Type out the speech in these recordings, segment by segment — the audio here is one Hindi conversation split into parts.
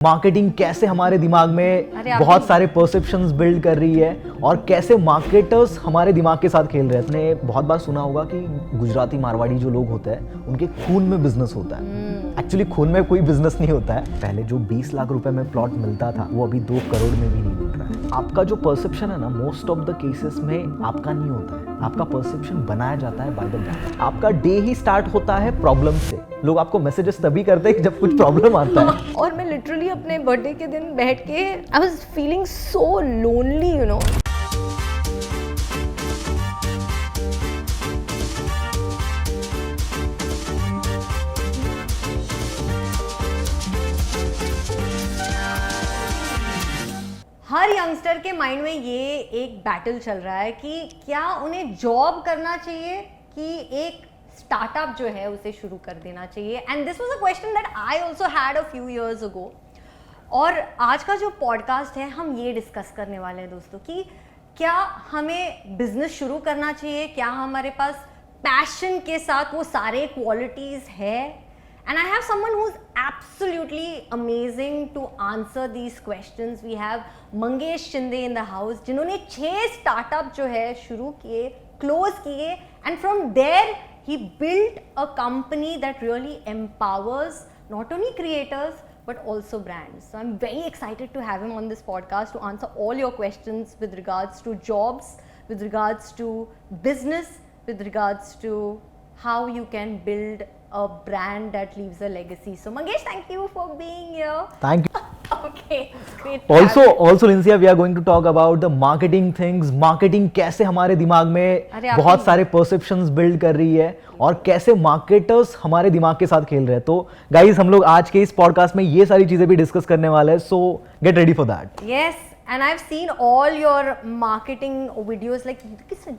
मार्केटिंग कैसे हमारे दिमाग में बहुत सारे परसेप्शंस बिल्ड कर रही है और कैसे मार्केटर्स हमारे दिमाग के साथ खेल रहे हैं। आपने बहुत बार सुना होगा कि गुजराती मारवाड़ी जो लोग होते हैं उनके खून में बिजनेस होता है। एक्चुअली खून में कोई बिजनेस नहीं होता है। पहले जो 20 लाख रुपए में प्लॉट मिलता था वो अभी 2 करोड़ में भी नहीं मिल रहा है। आपका जो परसेप्शन है ना, मोस्ट ऑफ द केसेस में आपका नहीं होता है। आपका परसेप्शन बनाया जाता है बाय द ब्रांड। आपका डे ही स्टार्ट होता है प्रॉब्लम से। लोग आपको मैसेजेस तभी करते हैं जब कुछ प्रॉब्लम आता है। और मैं लिटरली अपने बर्थडे के दिन बैठ के I was feeling so lonely, you know. Her youngster के माइंड में ये एक बैटल चल रहा है कि क्या उन्हें जॉब करना चाहिए कि एक स्टार्टअप जो है उसे शुरू कर देना चाहिए। And this was a question that I also had a few years ago. और आज का जो पॉडकास्ट है हम ये डिस्कस करने वाले हैं दोस्तों कि क्या हमें बिजनेस शुरू करना चाहिए, क्या हमारे पास पैशन के साथ वो सारे क्वालिटीज है। And I have someone who's absolutely amazing to answer these questions. We have Mangesh Shinde in the house, जिन्होंने 6 स्टार्टअप जो है शुरू किए, क्लोज किए, and from there he built a company that really empowers not only creators but also brands. So I'm very excited to have him on this podcast to answer all your questions with regards to jobs, with regards to business, with regards to how you can build a brand that leaves a legacy. So Mangesh, thank you for being here. Thank you. Okay, great. Also Lindsay, we are going to talk about the marketing things. Marketing कैसे हमारे दिमाग में बहुत सारे perceptions build कर रही है और कैसे marketers हमारे दिमाग के साथ खेल रहे हैं। तो guys, हम लोग आज के इस podcast में ये सारी चीजें भी डिस्कस करने वाले हैं। So get ready for that. Yes. And I've seen all your marketing videos, like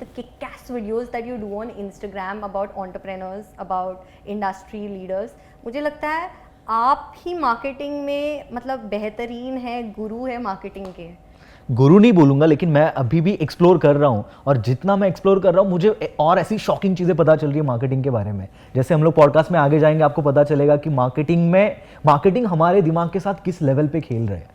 the kick-ass videos that you do on Instagram about entrepreneurs, about industry leaders. मुझे लगता है आप ही मार्केटिंग में मतलब बेहतरीन है, गुरु है मार्केटिंग के। गुरु नहीं बोलूंगा, लेकिन मैं अभी भी एक्सप्लोर कर रहा हूँ और जितना मैं एक्सप्लोर कर रहा हूँ मुझे और ऐसी शॉकिंग चीज़ें पता चल रही है मार्केटिंग के बारे में। जैसे हम लोग पॉडकास्ट में आगे जाएंगे आपको पता चलेगा कि मार्केटिंग हमारे दिमाग के साथ किस लेवल पे खेल रहे हैं।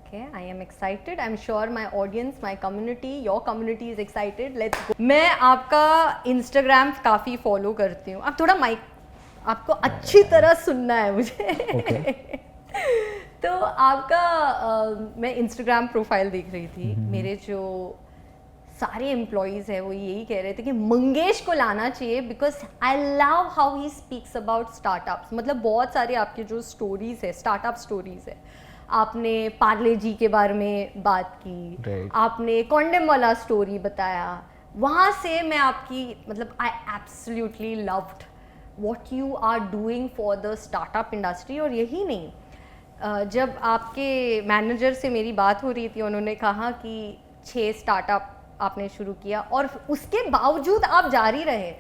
Okay, I am excited. I'm sure my audience, my community, your community is excited. Let's go. मैं आपका Instagram काफ़ी फॉलो करती हूँ। आप थोड़ा माइक, आपको अच्छी तरह सुनना है मुझे। Okay. तो आपका मैं Instagram प्रोफाइल देख रही थी। मेरे जो सारे एम्प्लॉयज़ हैं वो यही कह रहे थे कि मंगेश को लाना चाहिए because I love how he speaks about startups. मतलब बहुत सारे आपके जो स्टोरीज है, स्टार्टअप स्टोरीज है। आपने पार्ले जी के बारे में बात की, आपने कॉन्डम वाला स्टोरी बताया। वहाँ से मैं आपकी मतलब I absolutely loved what you are doing for the startup industry. और यही नहीं, जब आपके मैनेजर से मेरी बात हो रही थी उन्होंने कहा कि 6 स्टार्टअप आपने शुरू किया और उसके बावजूद आप जारी रहे।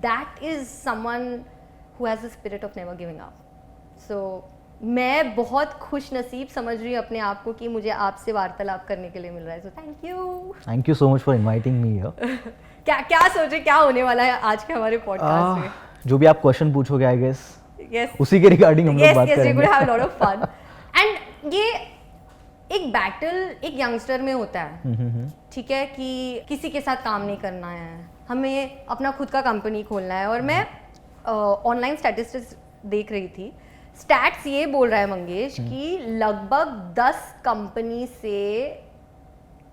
That is someone who has the spirit of never giving up. So मैं बहुत खुश नसीब समझ रही हूँ अपने आप को कि मुझे आपसे वार्तालाप करने के लिए मिल रहा है। So thank you so much for inviting me here. क्या सोचे क्या होने वाला है आज के हमारे पॉडकास्ट में? जो भी आप क्वेश्चन पूछोगे आई गेस yes. उसी के रिगार्डिंग हम लोग बात करेंगे। Yes, we could have a lot of fun. And ये एक बैटल एक यंगस्टर में होता है, ठीक है, कि किसी के साथ काम नहीं करना है, हमें अपना खुद का कंपनी खोलना है। और मैं ऑनलाइन स्टैटिस्टिक्स देख रही थी। स्टैट्स ये बोल रहा है मंगेश कि लगभग 10 कंपनी से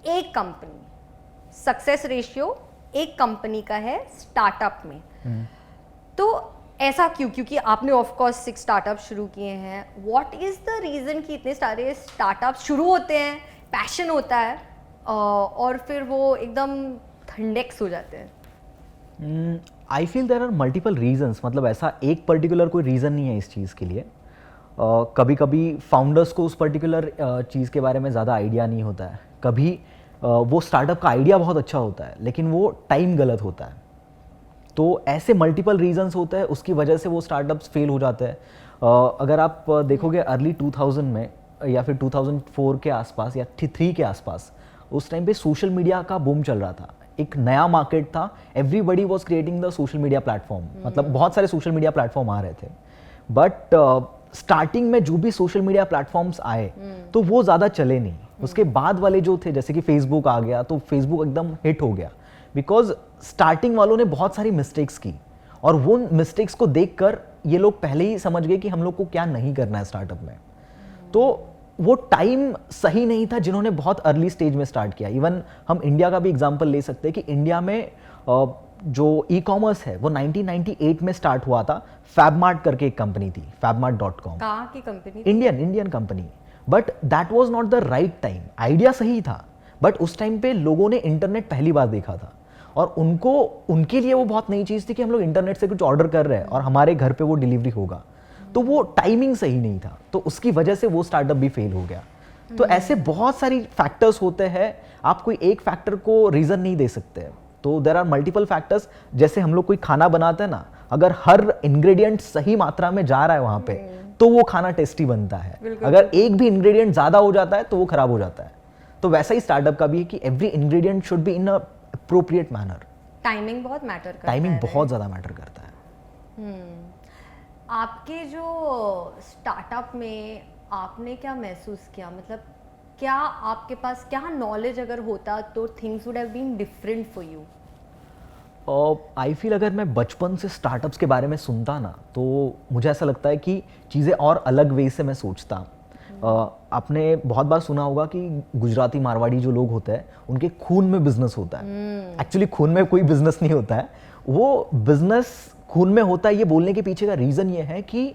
एक कंपनी सक्सेस रेशियो एक कंपनी का है स्टार्टअप में। तो ऐसा क्यों? क्योंकि आपने ऑफ कोर्स 6 स्टार्टअप शुरू किए हैं। व्हाट इज द रीजन कि इतने सारे स्टार्टअप शुरू होते हैं, पैशन होता है और फिर वो एकदम ठंडेक्स हो जाते हैं? I feel there are multiple reasons. मतलब ऐसा एक पर्टिकुलर कोई रीज़न नहीं है इस चीज़ के लिए। कभी कभी फाउंडर्स को उस पर्टिकुलर चीज़ के बारे में ज़्यादा आइडिया नहीं होता है। कभी वो स्टार्टअप का आइडिया बहुत अच्छा होता है लेकिन वो टाइम गलत होता है। तो ऐसे मल्टीपल रीजंस होते हैं, उसकी वजह से वो स्टार्टअप्स फेल हो जाते हैं। अगर आप देखोगे अर्ली 2000 में या फिर 2004 के आसपास या 3 के आसपास, उस टाइम पे सोशल मीडिया का बूम चल रहा था। एक नया मार्केट था, everybody was creating the social media platform. मतलब बहुत सारे सोशल मीडिया प्लेटफॉर्म आ रहे थे बट स्टार्टिंग में जो भी सोशल मीडिया प्लेटफॉर्म्स आए तो वो ज़्यादा चले नहीं। उसके बाद वाले जो थे, जैसे कि फेसबुक आ गया, तो फेसबुक एकदम हिट हो गया बिकॉज स्टार्टिंग वालों ने बहुत सारी मिस्टेक्स की और वो मिस्टेक्स को देखकर ये लोग पहले ही समझ गए कि हम लोग को क्या नहीं करना है स्टार्टअप में। तो वो टाइम सही नहीं था जिन्होंने बहुत अर्ली स्टेज में स्टार्ट किया। इवन हम इंडिया का भी एग्जांपल ले सकते हैं कि इंडिया में जो ई कॉमर्स है वो 1998 में स्टार्ट हुआ था। फैबमार्ट करके एक कंपनी थी, fabmart.com, कहाँ की company? Indian company. But that was not the right time. Idea सही था बट उस टाइम पे लोगों ने इंटरनेट पहली बार देखा था और उनके लिए वो बहुत नई चीज़ थी कि हम लोग इंटरनेट से कुछ ऑर्डर कर रहे हैं और हमारे घर पे वो डिलीवरी होगा। तो वो टाइमिंग सही नहीं था, तो उसकी वजह से वो स्टार्टअप भी फेल हो गया। तो ऐसे बहुत सारी फैक्टर्स होते हैं, आप कोई एक फैक्टर को रीज़न नहीं दे सकते। तो देयर आर मल्टीपल फैक्टर्स। जैसे हम लोग कोई खाना बनाते हैं ना, अगर हर इंग्रेडिएंट सही मात्रा में जा रहा है वहाँ पे तो वो खाना टेस्टी बनता है। अगर एक भी इंग्रेडिएंट ज़्यादा हो जाता है तो वो खराब हो जाता है। तो वैसा ही स्टार्टअप का भी है कि every ingredient should be in a appropriate manner. Timing बहुत मैटर करता है। टाइमिंग बहुत ज़्यादा मैटर करता है। आपके जो स्टार्टअप में आपने क्या महसूस किया, मतलब क्या आपके पास क्या नॉलेज अगर होता तो things would have been different for you? I feel अगर मैं बचपन से स्टार्टअप्स के बारे में सुनता ना तो मुझे ऐसा लगता है कि चीज़ें और अलग वे से मैं सोचता। आपने बहुत बार सुना होगा कि गुजराती मारवाड़ी जो लोग होते हैं उनके खून में बिजनेस होता है। एक्चुअली खून में कोई बिजनेस नहीं होता है, वो बिजनेस खून में होता है। ये बोलने के पीछे का रीज़न ये है कि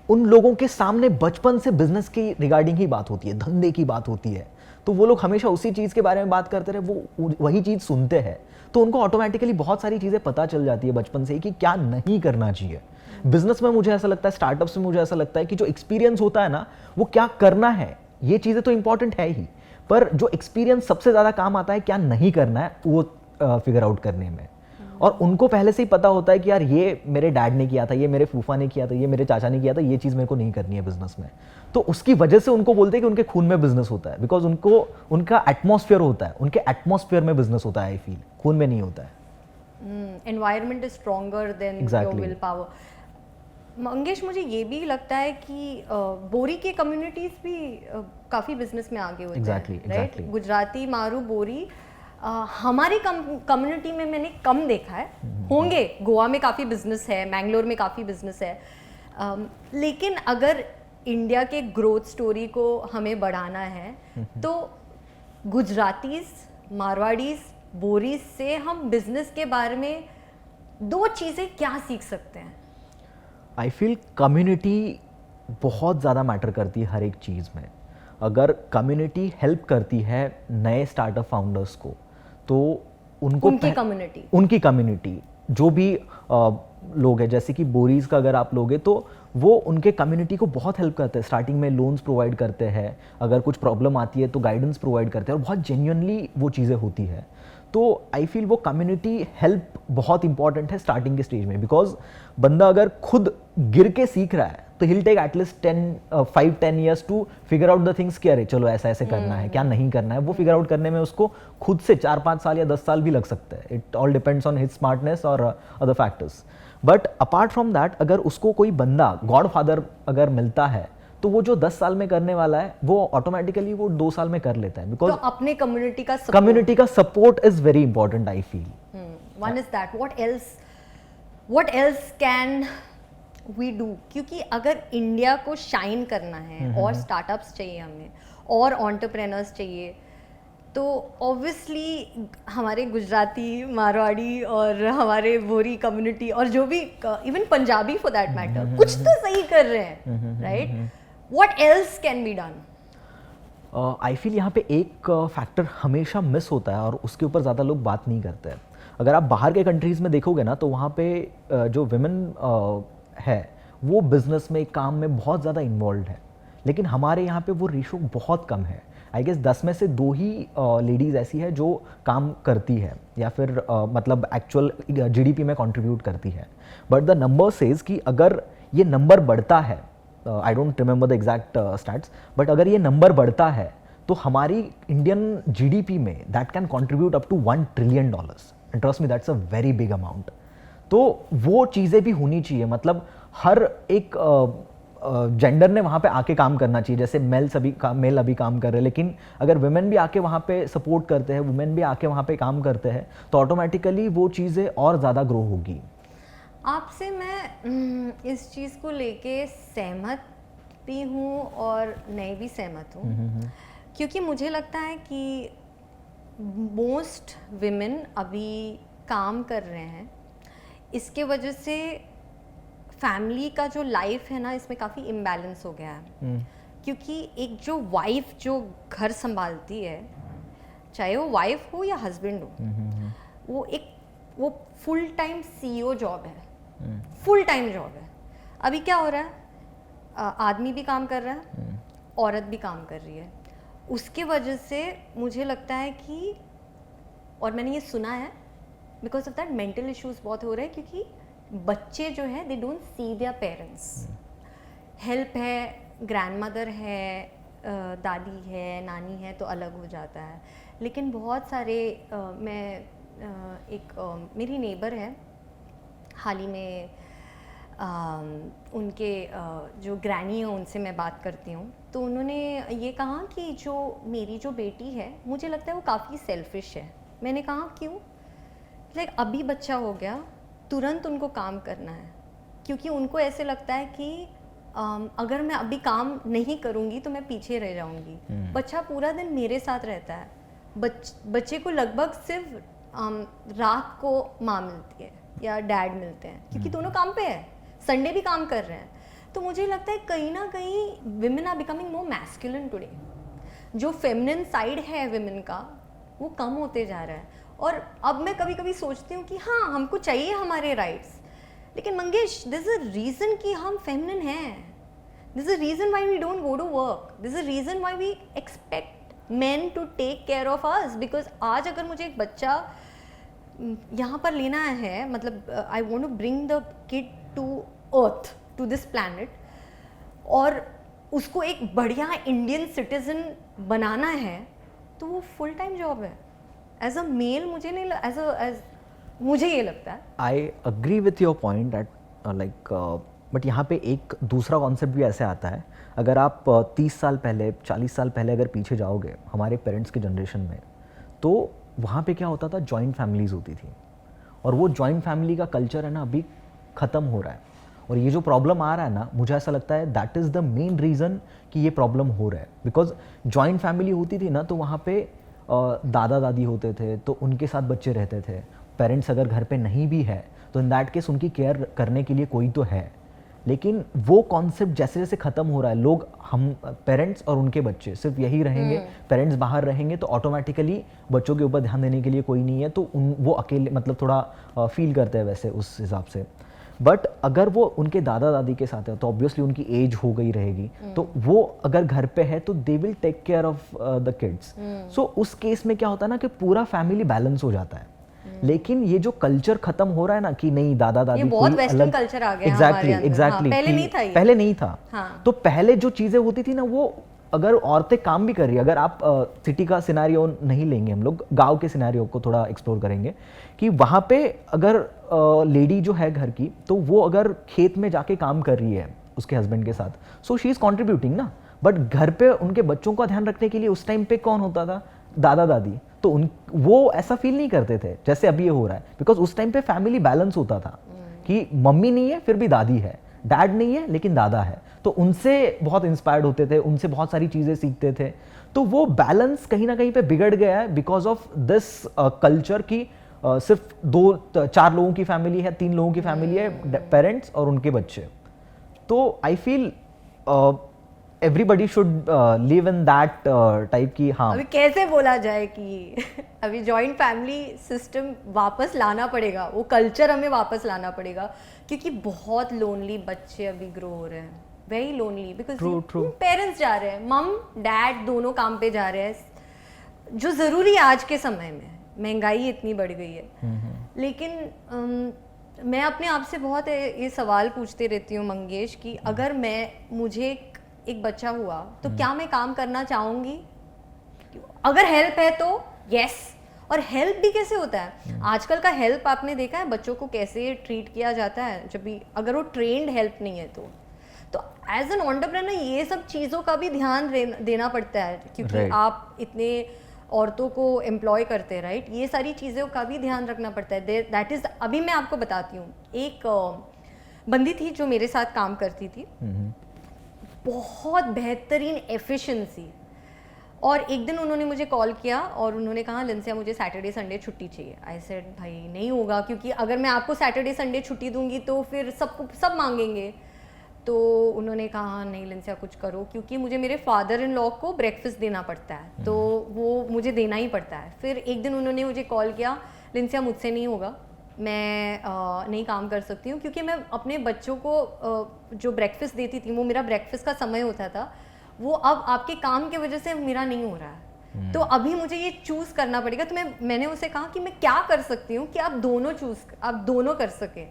उन लोगों के सामने बचपन से बिजनेस की रिगार्डिंग ही बात होती है, धंधे की बात होती है, तो वो लोग हमेशा उसी चीज़ के बारे में बात करते रहे, वो वही चीज़ सुनते हैं, तो उनको ऑटोमेटिकली बहुत सारी चीज़ें पता चल जाती है बचपन से ही कि क्या नहीं करना चाहिए। बिजनेस में मुझे ऐसा लगता है, स्टार्टअप्स में मुझे ऐसा लगता है कि जो एक्सपीरियंस होता है ना, वो क्या करना है ये चीज़ें तो इंपॉर्टेंट है ही, पर जो एक्सपीरियंस सबसे ज़्यादा काम आता है क्या नहीं करना है वो फिगर आउट करने में। और उनको पहले से ही पता होता है कि यार ये मेरे डैड ने किया था, ये मेरे फूफा ने किया था, ये मेरे चाचा ने किया था, ये चीज़ मेरे को नहीं करनी है बिजनेस में। तो उसकी वजह से उनको बोलते हैं कि उनके खून में बिजनेस होता है, बिकॉज उनको उनका एटमॉस्फेयर होता है, उनके एटमॉस्फेयर में बिजनेस होता है। आई फील खून में नहीं होता है। Environment is stronger than your will power. Mangesh, मुझे ये भी लगता है कि बोरी के कम्युनिटीज भी काफ़ी बिजनेस में आगे होते हैं, राइट? गुजराती, मारू, बोरी हमारी कम्युनिटी में मैंने कम देखा है। होंगे, गोवा में काफ़ी बिजनेस है, मैंगलोर में काफ़ी बिजनेस है, लेकिन अगर इंडिया के ग्रोथ स्टोरी को हमें बढ़ाना है तो गुजरातीज, मारवाड़ीज, बोरीज से हम बिजनेस के बारे में दो चीज़ें क्या सीख सकते हैं? आई फील कम्युनिटी बहुत ज़्यादा मैटर करती है हर एक चीज़ में। अगर कम्युनिटी हेल्प करती है नए स्टार्टअप फाउंडर्स को, तो उनकी कम्युनिटी जो भी लोग हैं, जैसे कि बोरीज का अगर आप लोगे तो वो उनके कम्युनिटी को बहुत हेल्प करते हैं। स्टार्टिंग में लोन्स प्रोवाइड करते हैं, अगर कुछ प्रॉब्लम आती है तो गाइडेंस प्रोवाइड करते हैं और बहुत जेन्युइनली वो चीज़ें होती है। तो आई फील वो कम्युनिटी हेल्प बहुत इंपॉर्टेंट है स्टार्टिंग के स्टेज में, बिकॉज बंदा अगर खुद गिर के सीख रहा है तो he'll take at least 5-10 years to figure out the things कि अरे चलो ऐसा ऐसे करना है, क्या नहीं करना है। वो फिगर आउट करने में उसको खुद से 4-5 साल या 10 साल भी लग सकते हैं। It all depends on his smartness और other factors. But apart from that, अगर उसको कोई बंदा गॉड फादर अगर मिलता है तो वो जो 10 साल में करने वाला है वो ऑटोमेटिकली वो 2 साल में कर लेता है। बिकॉज तो अपने कम्युनिटी का support is very important I feel. One is that, what else can we do? क्योंकि अगर इंडिया को शाइन करना है और स्टार्टअप्स चाहिए हमें और एंटरप्रेन्योर्स चाहिए, तो ऑब्वियसली हमारे गुजराती, मारवाड़ी और हमारे बोरी कम्युनिटी और जो भी even Punjabi for that matter कुछ तो सही कर रहे हैं, right? What else can be done? I feel यहाँ पे एक फैक्टर हमेशा मिस होता है और उसके ऊपर ज़्यादा लोग बात नहीं करते हैं। अगर आप बाहर के कंट्रीज़ में देखोगे ना तो वहाँ पे जो विमेन है वो बिजनेस में, काम में बहुत ज़्यादा इन्वॉल्व है, लेकिन हमारे यहाँ पे वो रेशो बहुत कम है। आई गेस 10 में से 2 ही लेडीज़ ऐसी है जो काम करती है या फिर मतलब एक्चुअल जीडीपी में कंट्रीब्यूट करती है। बट द नंबर सेज कि अगर ये नंबर बढ़ता है, I don't remember the exact stats, but अगर ये नंबर बढ़ता है तो हमारी इंडियन जीडीपी में that can contribute up to $1 trillion. And trust me, that's a very big amount. तो वो चीज़ें भी होनी चाहिए, मतलब हर एक जेंडर ने वहाँ पे आके काम करना चाहिए, जैसे मेल अभी काम कर रहे हैं, लेकिन अगर वुमेन भी आके वहाँ पे सपोर्ट करते हैं, वुमेन भी आके वहाँ पे काम करते हैं, तो ऑटोमेटिकली वो चीज़ें और ज़्यादा ग्रो होगी। आपसे मैं इस चीज़ को लेके सहमत भी हूँ और नहीं भी सहमत हूँ, क्योंकि मुझे लगता है कि मोस्ट विमेन अभी काम कर रहे हैं, इसके वजह से फैमिली का जो लाइफ है ना, इसमें काफ़ी इम्बैलेंस हो गया है। क्योंकि एक जो वाइफ जो घर संभालती है, चाहे वो वाइफ हो या हस्बैंड हो, वो फुल टाइम CEO जॉब है, फुल टाइम जॉब है। अभी क्या हो रहा है, आदमी भी काम कर रहा है, औरत भी काम कर रही है। उसके वजह से मुझे लगता है कि, और मैंने ये सुना है, because of that mental issues बहुत हो रहे हैं, क्योंकि बच्चे जो है they don't see their parents. Help है, ग्रैंडमदर है, दादी है, नानी है, तो अलग हो जाता है। लेकिन बहुत सारे मेरी नेबर है, हाल ही में उनके जो ग्रैनी है उनसे मैं बात करती हूँ, तो उन्होंने ये कहा कि जो मेरी जो बेटी है, मुझे लगता है वो काफ़ी सेल्फिश है। मैंने कहा क्यों? लाइक अभी बच्चा हो गया, तुरंत उनको काम करना है, क्योंकि उनको ऐसे लगता है कि अगर मैं अभी काम नहीं करूँगी तो मैं पीछे रह जाऊँगी। बच्चा पूरा दिन मेरे साथ रहता है, बच्चे को लगभग सिर्फ रात को माँ मिलती है या डैड मिलते हैं, क्योंकि दोनों काम पे है, संडे भी काम कर रहे हैं। तो मुझे लगता है कहीं ना कहीं women are becoming more masculine today. जो फेमिनिन साइड है विमेन का, वो कम होते जा रहा है। और अब मैं कभी कभी सोचती हूँ कि हाँ, हमको चाहिए हमारे राइट्स, लेकिन Mangesh, this is a reason कि हम फेमिनिन हैं, this is a reason why we don't go to work, this is a reason why we expect men to take care of us. Because आज अगर मुझे एक बच्चा यहाँ पर लेना है, मतलब I want to bring the kid to earth, to this planet, और उसको एक बढ़िया इंडियन सिटीजन बनाना है, तो वो फुल टाइम जॉब है। एज अ मेल मुझे नहीं, मुझे ये लगता है। I agree with your point that like, but यहाँ पे एक दूसरा कॉन्सेप्ट भी ऐसे आता है। अगर आप 30 साल पहले, 40 साल पहले अगर पीछे जाओगे हमारे पेरेंट्स के जनरेशन में, तो वहाँ पे क्या होता था, जॉइंट फैमिलीज होती थी, और वो जॉइंट फैमिली का कल्चर है ना अभी ख़त्म हो रहा है। और ये जो प्रॉब्लम आ रहा है ना, मुझे ऐसा लगता है that is the main reason कि ये प्रॉब्लम हो रहा है। बिकॉज जॉइंट फैमिली होती थी ना, तो वहाँ पे दादा दादी होते थे, तो उनके साथ बच्चे रहते थे। पेरेंट्स अगर घर पे नहीं भी है तो इन दैट केस उनकी केयर करने के लिए कोई तो है। लेकिन वो कॉन्सेप्ट जैसे जैसे ख़त्म हो रहा है, लोग, हम पेरेंट्स और उनके बच्चे सिर्फ यही रहेंगे, पेरेंट्स बाहर रहेंगे, तो ऑटोमेटिकली बच्चों के ऊपर ध्यान देने के लिए कोई नहीं है, तो वो अकेले, मतलब थोड़ा फील करते हैं वैसे उस हिसाब से। बट अगर वो उनके दादा दादी के साथ है तो ऑब्वियसली उनकी एज हो गई रहेगी, तो वो अगर घर पे है तो they will take care of the kids. So उस केस में क्या होता है ना कि पूरा फैमिली बैलेंस हो जाता है। लेकिन ये जो कल्चर खत्म हो रहा है ना कि नहीं, दादा दादी ये बहुत वेस्टर्न कल्चर आ गया हमारे अंदर। एग्जैक्टली, पहले नहीं था ये। पहले नहीं था। हाँ। तो पहले जो चीजें होती थी ना, वो अगर औरतें काम भी कर रही है, अगर आप सिटी का सिनेरियो नहीं लेंगे, हम लोग गांव के सिनेरियो को थोड़ा एक्सप्लोर करेंगे कि वहां पे अगर लेडी जो है घर की, तो वो अगर खेत में जाके काम कर रही है उसके हस्बैंड के साथ, सो शी इज कॉन्ट्रीब्यूटिंग ना। बट घर पे उनके बच्चों का ध्यान रखने के लिए उस टाइम पे कौन होता था? दादा दादी। तो वो ऐसा फील नहीं करते थे जैसे अभी ये हो रहा है, बिकॉज उस टाइम पे फैमिली बैलेंस होता था कि मम्मी नहीं है फिर भी दादी है, डैड नहीं है लेकिन दादा है, तो उनसे बहुत इंस्पायर्ड होते थे, उनसे बहुत सारी चीज़ें सीखते थे। तो वो बैलेंस कहीं ना कहीं पे बिगड़ गया है बिकॉज ऑफ दिस कल्चर की सिर्फ 2-4 लोगों की फैमिली है, 3 लोगों की फैमिली है, पेरेंट्स और उनके बच्चे। तो I feel everybody should live in that type की। हाँ, अभी कैसे बोला जाए कि अभी जॉइंट फैमिली सिस्टम वापस लाना पड़ेगा, वो कल्चर हमें वापस लाना पड़ेगा, क्योंकि बहुत लोनली बच्चे अभी ग्रो हो रहे हैं, वेरी लोनली, बिकॉज पेरेंट्स जा रहे हैं, मम डैड दोनों काम पे जा रहे हैं, जो ज़रूरी है आज के समय में, महंगाई इतनी बढ़ गई है। लेकिन मैं अपने आप से बहुत ये सवाल पूछती रहती हूँ मंगेश कि अगर मुझे एक बच्चा हुआ तो क्या मैं काम करना चाहूँगी? अगर हेल्प है तो यस। और हेल्प भी कैसे होता है आजकल का? हेल्प आपने देखा है बच्चों को कैसे ट्रीट किया जाता है जब भी, अगर वो ट्रेंड हेल्प नहीं है तो एज एन एंटरप्रेन्योर ये सब चीज़ों का भी ध्यान देना पड़ता है, क्योंकि Right. आप इतने औरतों को एम्प्लॉय करते हैं, राइट? ये सारी चीज़ों का भी ध्यान रखना पड़ता है। दैट इज़, अभी मैं आपको बताती हूँ, एक बंदी थी जो मेरे साथ काम करती थी, बहुत बेहतरीन एफिशिएंसी, और एक दिन उन्होंने मुझे कॉल किया और उन्होंने कहा लिंसिया मुझे सैटरडे संडे छुट्टी चाहिए। आई सेड भाई नहीं होगा, क्योंकि अगर मैं आपको सैटरडे संडे छुट्टी दूंगी तो फिर सब मांगेंगे। तो उन्होंने कहा नहीं लिंसिया कुछ करो, क्योंकि मुझे मेरे फादर इन लॉ को ब्रेकफास्ट देना पड़ता है, तो वो मुझे देना ही पड़ता है। फिर एक दिन उन्होंने मुझे कॉल किया, लिंसिया मुझसे नहीं होगा, मैं नहीं काम कर सकती हूँ, क्योंकि मैं अपने बच्चों को जो ब्रेकफास्ट देती थी, वो मेरा ब्रेकफास्ट का समय होता था, वो अब आपके काम की वजह से मेरा नहीं हो रहा है। तो अभी मुझे ये चूज करना पड़ेगा। तो मैंने उसे कहा कि मैं क्या कर सकती हूँ कि आप दोनों कर सके।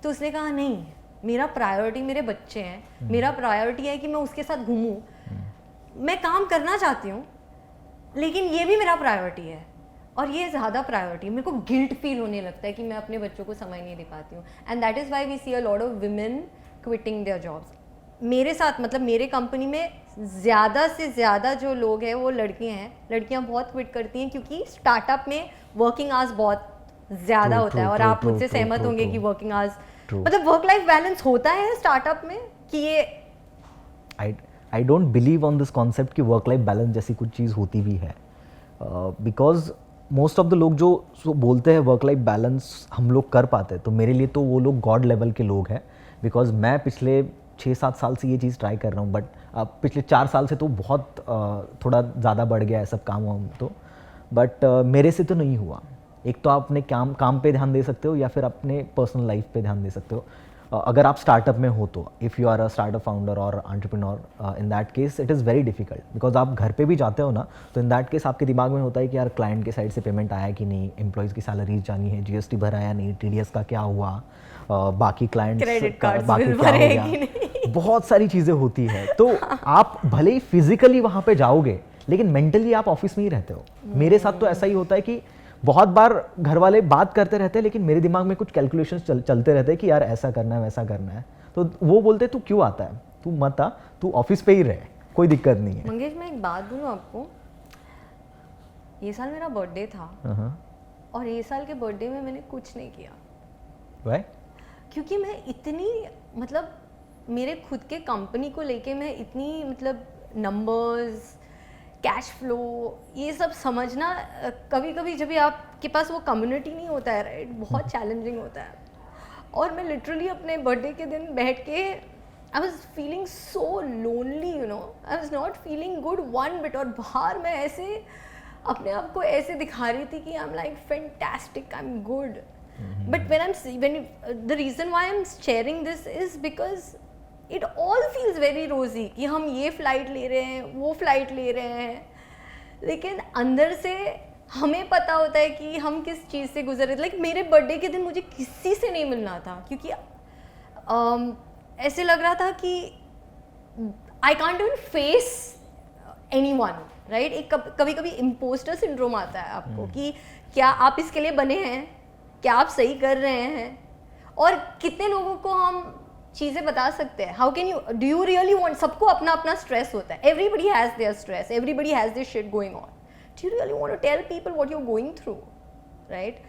तो उसने कहा नहीं, मेरा प्रायोरिटी मेरे बच्चे हैं, मेरा प्रायोरिटी है कि मैं उसके साथ घूमूं, मैं काम करना चाहती हूँ लेकिन ये भी मेरा प्रायोरिटी है, और ये ज़्यादा प्रायोरिटी। मेरे को गिल्ट फील होने लगता है कि मैं अपने बच्चों को समय नहीं दे पाती हूँ, and that is why we see a lot of women quitting their jobs. मेरे साथ, मतलब मेरे कंपनी में ज़्यादा से ज़्यादा जो लोग हैं वो लड़कियां हैं। लड़कियां बहुत क्विट करती हैं क्योंकि स्टार्टअप में वर्किंग आवर्स बहुत ज़्यादा होता है, और आप मुझसे सहमत होंगे कि वर्किंग आवर्स, मतलब वर्क लाइफ बैलेंस होता है स्टार्टअप में कि ये I don't believe on this concept कि वर्क लाइफ बैलेंस जैसी कुछ चीज़ होती भी है, बिकॉज मोस्ट ऑफ द लोग जो बोलते हैं वर्क लाइफ बैलेंस हम लोग कर पाते हैं, तो मेरे लिए तो वो लोग गॉड लेवल के लोग हैं। बिकॉज मैं पिछले 6-7 साल से ये चीज़ ट्राई कर रहा हूँ, बट पिछले 4 साल से तो बहुत थोड़ा ज़्यादा बढ़ गया है सब काम वाम तो, बट मेरे से तो नहीं हुआ। एक तो आप अपने काम पे ध्यान दे सकते हो, या फिर अपने पर्सनल लाइफ पे ध्यान दे सकते हो। अगर आप स्टार्टअप में हो तो, if you are a startup founder और entrepreneur, in that case it is very difficult, because आप घर पे भी जाते हो ना, तो इन दैट केस आपके दिमाग में होता है कि यार क्लाइंट के साइड से पेमेंट आया कि नहीं, एम्प्लॉयज़ की सैलरीज जानी है, जीएसटी भरा या नहीं, टीडीएस का क्या हुआ, बाकी क्लाइंट्स क्रेडिट का कार्ड्स बाकी बिल क्या हो भरे गया, कि नहीं। बहुत सारी चीज़ें होती है। तो आप भले ही फिजिकली वहाँ पे जाओगे, लेकिन मेंटली आप ऑफिस में ही रहते हो। मेरे साथ तो ऐसा ही होता है कि बहुत बार घर वाले बात करते रहते हैं, लेकिन मेरे दिमाग में कुछ कैलकुलेशंस चलते रहते हैं कि यार ऐसा करना है वैसा करना है। तो वो बोलते तू क्यों आता है, तू मत आ, तू ऑफिस पे ही रहे, कोई दिक्कत नहीं है। मंगेश मैं एक बात बोलूँ आपको, ये साल मेरा बर्थडे था और ये साल के बर्थडे में मैंने कुछ नहीं किया। Why? क्योंकि मैं इतनी, मतलब मेरे खुद के कंपनी को लेके मैं इतनी, मतलब नंबर्स, कैश फ्लो, ये सब समझना कभी कभी जब भी आपके पास वो कम्युनिटी नहीं होता है, राइट, बहुत चैलेंजिंग होता है। और मैं लिटरली अपने बर्थडे के दिन बैठ के आई was feeling so lonely, you know, I was not feeling good one bit. और बाहर मैं ऐसे अपने आप को ऐसे दिखा रही थी कि आई am like fantastic, I am good, but the reason why I'm sharing this is because it all feels very rosy कि हम ये फ्लाइट ले रहे हैं, वो फ्लाइट ले रहे हैं, लेकिन अंदर से हमें पता होता है कि हम किस चीज़ से गुजर रहे थे। लाइक मेरे बर्थडे के दिन मुझे किसी से नहीं मिलना था, क्योंकि ऐसे लग रहा था कि I can't even face anyone, right. एक कभी कभी इम्पोस्टर सिंड्रोम आता है आपको कि क्या आप इसके लिए बने हैं, क्या आप सही कर रहे हैं, और कितने लोगों को हम चीज़ें बता सकते हैं। How can you, do you really want, सबको अपना अपना स्ट्रेस होता है, everybody has their stress, everybody has their shit going on, do you really want to tell people what you are going through, right.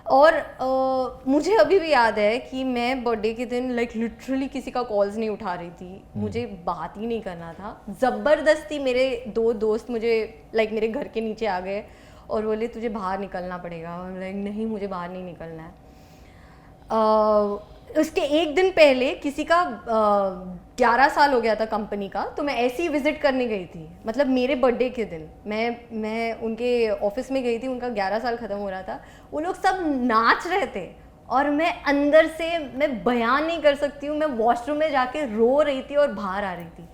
और मुझे अभी भी याद है कि मैं बर्थडे के दिन लाइक लिटरली किसी का कॉल्स नहीं उठा रही थी, मुझे बात ही नहीं करना था। ज़बरदस्ती मेरे 2 दोस्त मुझे लाइक मेरे घर के नीचे आ गए और बोले तुझे बाहर निकलना पड़ेगा। लाइक नहीं, मुझे बाहर नहीं निकलना है। उसके एक दिन पहले किसी का 11 साल हो गया था कंपनी का, तो मैं ऐसे ही विजिट करने गई थी, मतलब मेरे बर्थडे के दिन मैं उनके ऑफिस में गई थी, उनका 11 साल ख़त्म हो रहा था, वो लोग सब नाच रहे थे और मैं अंदर से, मैं बयान नहीं कर सकती हूँ, मैं वॉशरूम में जाके रो रही थी और बाहर आ रही थी।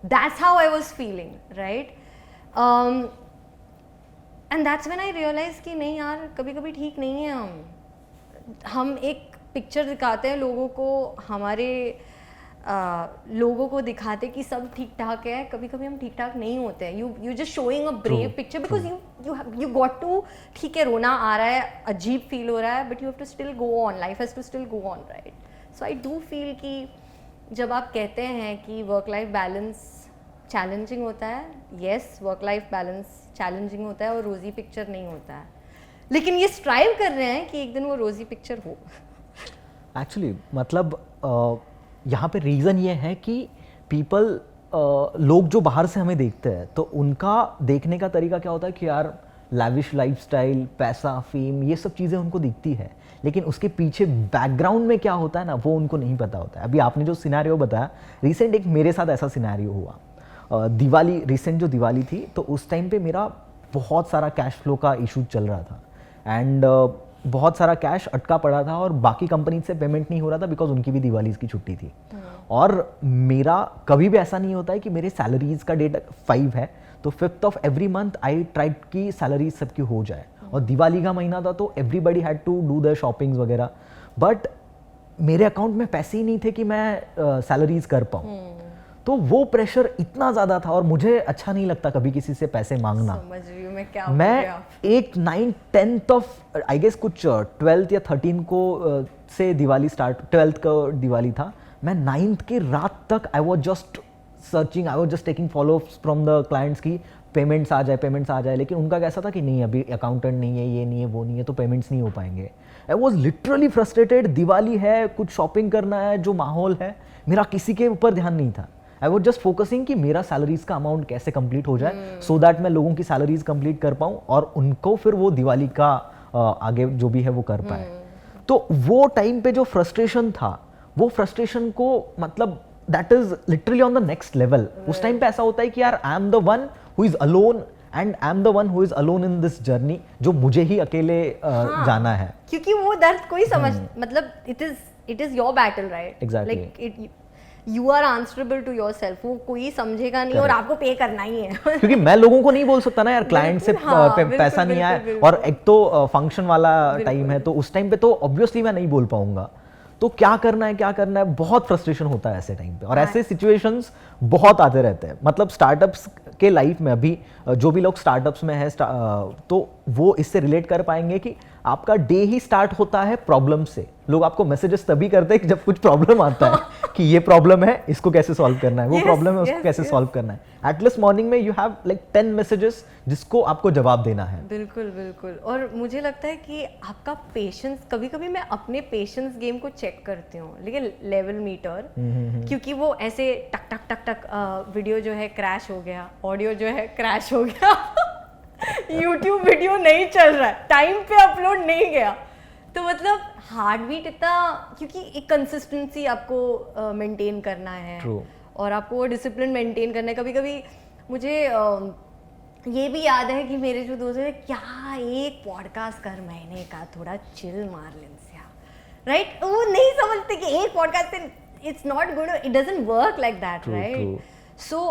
That's how I was feeling, right. And that's when I realise कि नहीं यार, कभी कभी ठीक नहीं है हम एक पिक्चर दिखाते हैं लोगों को, हमारे लोगों को दिखाते कि सब ठीक ठाक है, कभी कभी हम ठीक ठाक नहीं होते हैं। You just showing a brave picture because you got to, ठीक है रोना आ रहा है, अजीब फील हो रहा है, but you have to still go on, life has to still go on, right. So I do feel कि जब आप कहते हैं कि वर्क लाइफ बैलेंस चैलेंजिंग होता है, yes work life balance challenging होता है और रोज़ी पिक्चर नहीं होता है, लेकिन ये स्ट्राइव कर रहे हैं कि एक दिन वो रोज़ी पिक्चर हो। एक्चुअली मतलब यहाँ पे रीज़न ये है कि पीपल लोग जो बाहर से हमें देखते हैं तो उनका देखने का तरीका क्या होता है कि यार लैविश लाइफस्टाइल, पैसा, फेम, ये सब चीज़ें उनको दिखती है, लेकिन उसके पीछे बैकग्राउंड में क्या होता है ना वो उनको नहीं पता होता है। अभी आपने जो सिनेरियो बताया, रिसेंट एक मेरे साथ ऐसा सिनेरियो हुआ। दिवाली, रिसेंट जो दिवाली थी तो उस टाइम पे मेरा बहुत सारा कैश फ्लो का इशू चल रहा था एंड बहुत सारा कैश अटका पड़ा था और बाकी कंपनी से पेमेंट नहीं हो रहा था बिकॉज उनकी भी दिवाली की छुट्टी थी। और मेरा कभी भी ऐसा नहीं होता है कि मेरे सैलरीज का डेट 5 है तो 5th of every month I tried कि सैलरीज सबकी हो जाए, और दिवाली का महीना था तो everybody had to do the shoppings वगैरह, बट मेरे अकाउंट में पैसे ही नहीं थे कि मैं सैलरीज कर पाऊँ। तो वो प्रेशर इतना ज़्यादा था और मुझे अच्छा नहीं लगता कभी किसी से पैसे मांगना। समझ रही हूँ मैं क्या मैं एक 9th 10th of I guess कुछ 12th या 13 को से दिवाली स्टार्ट, 12th का दिवाली था, मैं 9th की रात तक I was just searching, I was just taking follow-ups from the clients की पेमेंट्स आ जाए, लेकिन उनका कैसा था कि नहीं अभी अकाउंटेंट नहीं है, ये नहीं है, वो नहीं है, तो पेमेंट्स नहीं हो पाएंगे। I was literally frustrated, Diwali है, कुछ शॉपिंग करना है, जो माहौल है, मेरा किसी के ऊपर ध्यान नहीं था। आई वॉज जस्ट फोकसिंग कि मेरा सैलरीज का अमाउंट कैसे कंप्लीट हो जाए सो दैट मैं लोगों की सैलरीज कंप्लीट कर पाऊँ और उनको फिर वो दिवाली का आगे जो भी है वो कर पाए। तो वो टाइम पे जो फ्रस्ट्रेशन था, वो फ्रस्ट्रेशन को मतलब that is literally on the next level. उस टाइम पे ऐसा होता है कि यार I am the one who is alone and I am the one who is alone in this journey, जो मुझे ही अकेले जाना है। क्योंकि वो दर्द कोई समझ मतलब it is your battle, right? Exactly. Like you are answerable to yourself, वो कोई समझेगा नहीं और आपको पे करना ही है। क्योंकि मैं लोगों को नहीं बोल सकता ना यार क्लाइंट से पैसा नहीं आया और एक तो फंक्शन वाला टाइम है, तो उस टाइम पे तो ऑब्वियसली मैं नहीं बोल पाऊंगा। तो क्या करना है, बहुत फ्रस्ट्रेशन होता है ऐसे टाइम पे, और ऐसे सिचुएशंस बहुत आते रहते हैं। मतलब स्टार्टअप्स के लाइफ में अभी जो भी लोग स्टार्टअप्स में है तो वो इससे रिलेट कर पाएंगे कि आपका डे ही स्टार्ट होता है प्रॉब्लम से। लोग आपको मैसेजेस तभी करते हैं कि जब कुछ प्रॉब्लम आता है कि ये प्रॉब्लम है, इसको कैसे सॉल्व करना है, वो प्रॉब्लम है, उसको कैसे सॉल्व करना है। एटलीस्ट मॉर्निंग में यू हैव लाइक 10 मैसेजेस जिसको आपको जवाब देना है। बिल्कुल बिल्कुल। और मुझे लगता है कि आपका पेशेंस, कभी कभी मैं अपने पेशेंस गेम को चेक करती हूँ, लेकिन लेवल मीटर, क्योंकि वो ऐसे टक टक टक टक वीडियो जो है क्रैश हो गया, ऑडियो जो है क्रैश हो गया यूट्यूब वीडियो नहीं चल रहा है, टाइम पे अपलोड नहीं गया, तो मतलब हार्ट बीट इतना, क्योंकि एक कंसिस्टेंसी आपको मेंटेन करना है। True. और आपको वो डिसिप्लिन मेंटेन करना है। कभी कभी मुझे ये भी याद है कि मेरे जो दोस्त हैं, क्या एक पॉडकास्ट कर महीने का, थोड़ा चिल मार लेंस यार, राइट? वो नहीं समझते कि एक पॉडकास्ट से it's not good, it doesn't work like that, right? So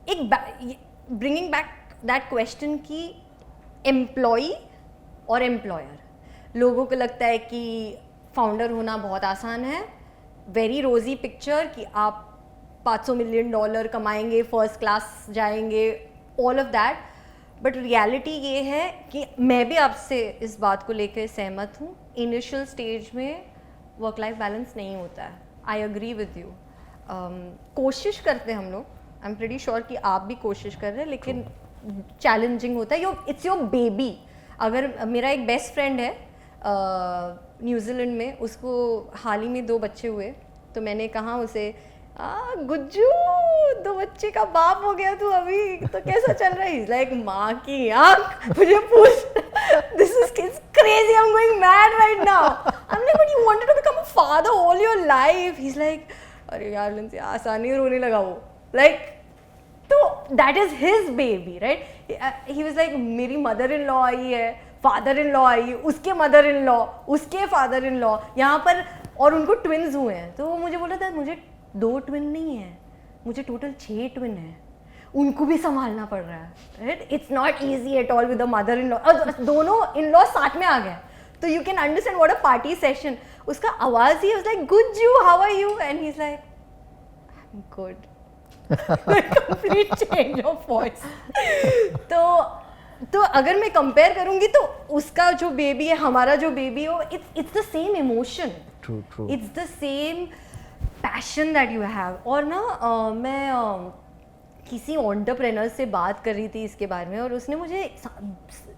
एक ब्रिंगिंग बैक दैट क्वेश्चन की एम्प्लॉई और एम्प्लॉयर, लोगों को लगता है कि फाउंडर होना बहुत आसान है, वेरी रोजी पिक्चर कि आप $500 मिलियन कमाएंगे, फर्स्ट क्लास जाएंगे, all of that. But reality ये है कि मैं भी आपसे इस बात को लेकर सहमत हूँ, इनिशियल स्टेज में वर्क लाइफ बैलेंस नहीं होता है। I agree with you. कोशिश करते हैं हम लोग, आई एम प्रीटी श्योर कि आप भी कोशिश कर रहे हैं, लेकिन चैलेंजिंग होता है। It's your baby. अगर मेरा एक बेस्ट फ्रेंड है न्यूजीलैंड में, उसको हाल ही में 2 बच्चे हुए, तो मैंने कहा उसे, गुज्जू 2 बच्चे का बाप हो गया तू अभी, तो कैसा चल रहा है? लाइक माँ की आँख, मुझे पूछ, this is crazy, I am going mad right now. I am like, but you wanted to become a father all your life. He is like, अरे यार लिंसी आसानी रोने लगा वो, लाइक, तो that is his baby, right? He was like, मेरी मदर इन लॉ आई है, फादर इन लॉ आई, उसके मदर इन लॉ, उसके फादर इन लॉ यहाँ पर, और उनको ट्विन्स हुए हैं। तो वो मुझे बोला था, मुझे 2 ट्विन नहीं है, मुझे टोटल 6 ट्विन है, उनको भी संभालना पड़ रहा है, right? It's not easy at all with the mother in law, और दोनों इन लॉ साथ में आ गए, तो you can understand what a party session. उसका आवाज ही was like, Gujju how are you? And he is like, I am good. Complete change of voice. तो अगर मैं कंपेयर करूंगी तो उसका जो बेबी है, हमारा जो बेबी हो, it's the same emotion, it's the same passion that you have, और ना मैं किसी एंटरप्रेन्योर से बात कर रही थी इसके बारे में, और उसने मुझे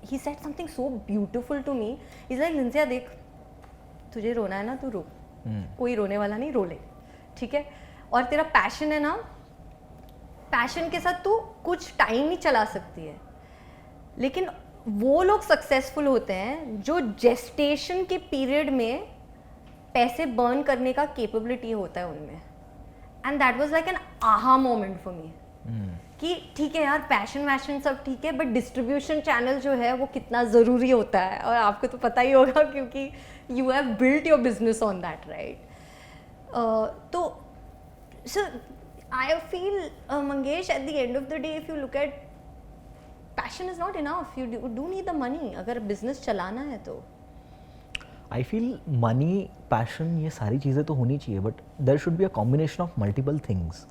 ही said something so beautiful to me, is like Linsiya देख, तुझे रोना है ना तू रो, कोई रोने वाला नहीं, रो ले, ठीक है, और तेरा पैशन है ना, पैशन के साथ तू कुछ टाइम ही चला सकती है, लेकिन वो लोग सक्सेसफुल होते हैं जो जेस्टेशन के पीरियड में पैसे बर्न करने का कैपेबिलिटी होता है उनमें, and that was like an aha moment for me कि ठीक है यार, पैशन वैशन सब ठीक है, बट डिस्ट्रीब्यूशन चैनल जो है वो कितना ज़रूरी होता है, और आपको तो पता ही होगा क्योंकि you have built your business on that, right. तो sir I feel Mangesh, at the end of the day if you look at, passion is not enough, you do need the money अगर बिजनेस चलाना है तो। आई फील मनी, पैशन, ये सारी चीज़ें तो होनी चाहिए, but there should be a combination of multiple things,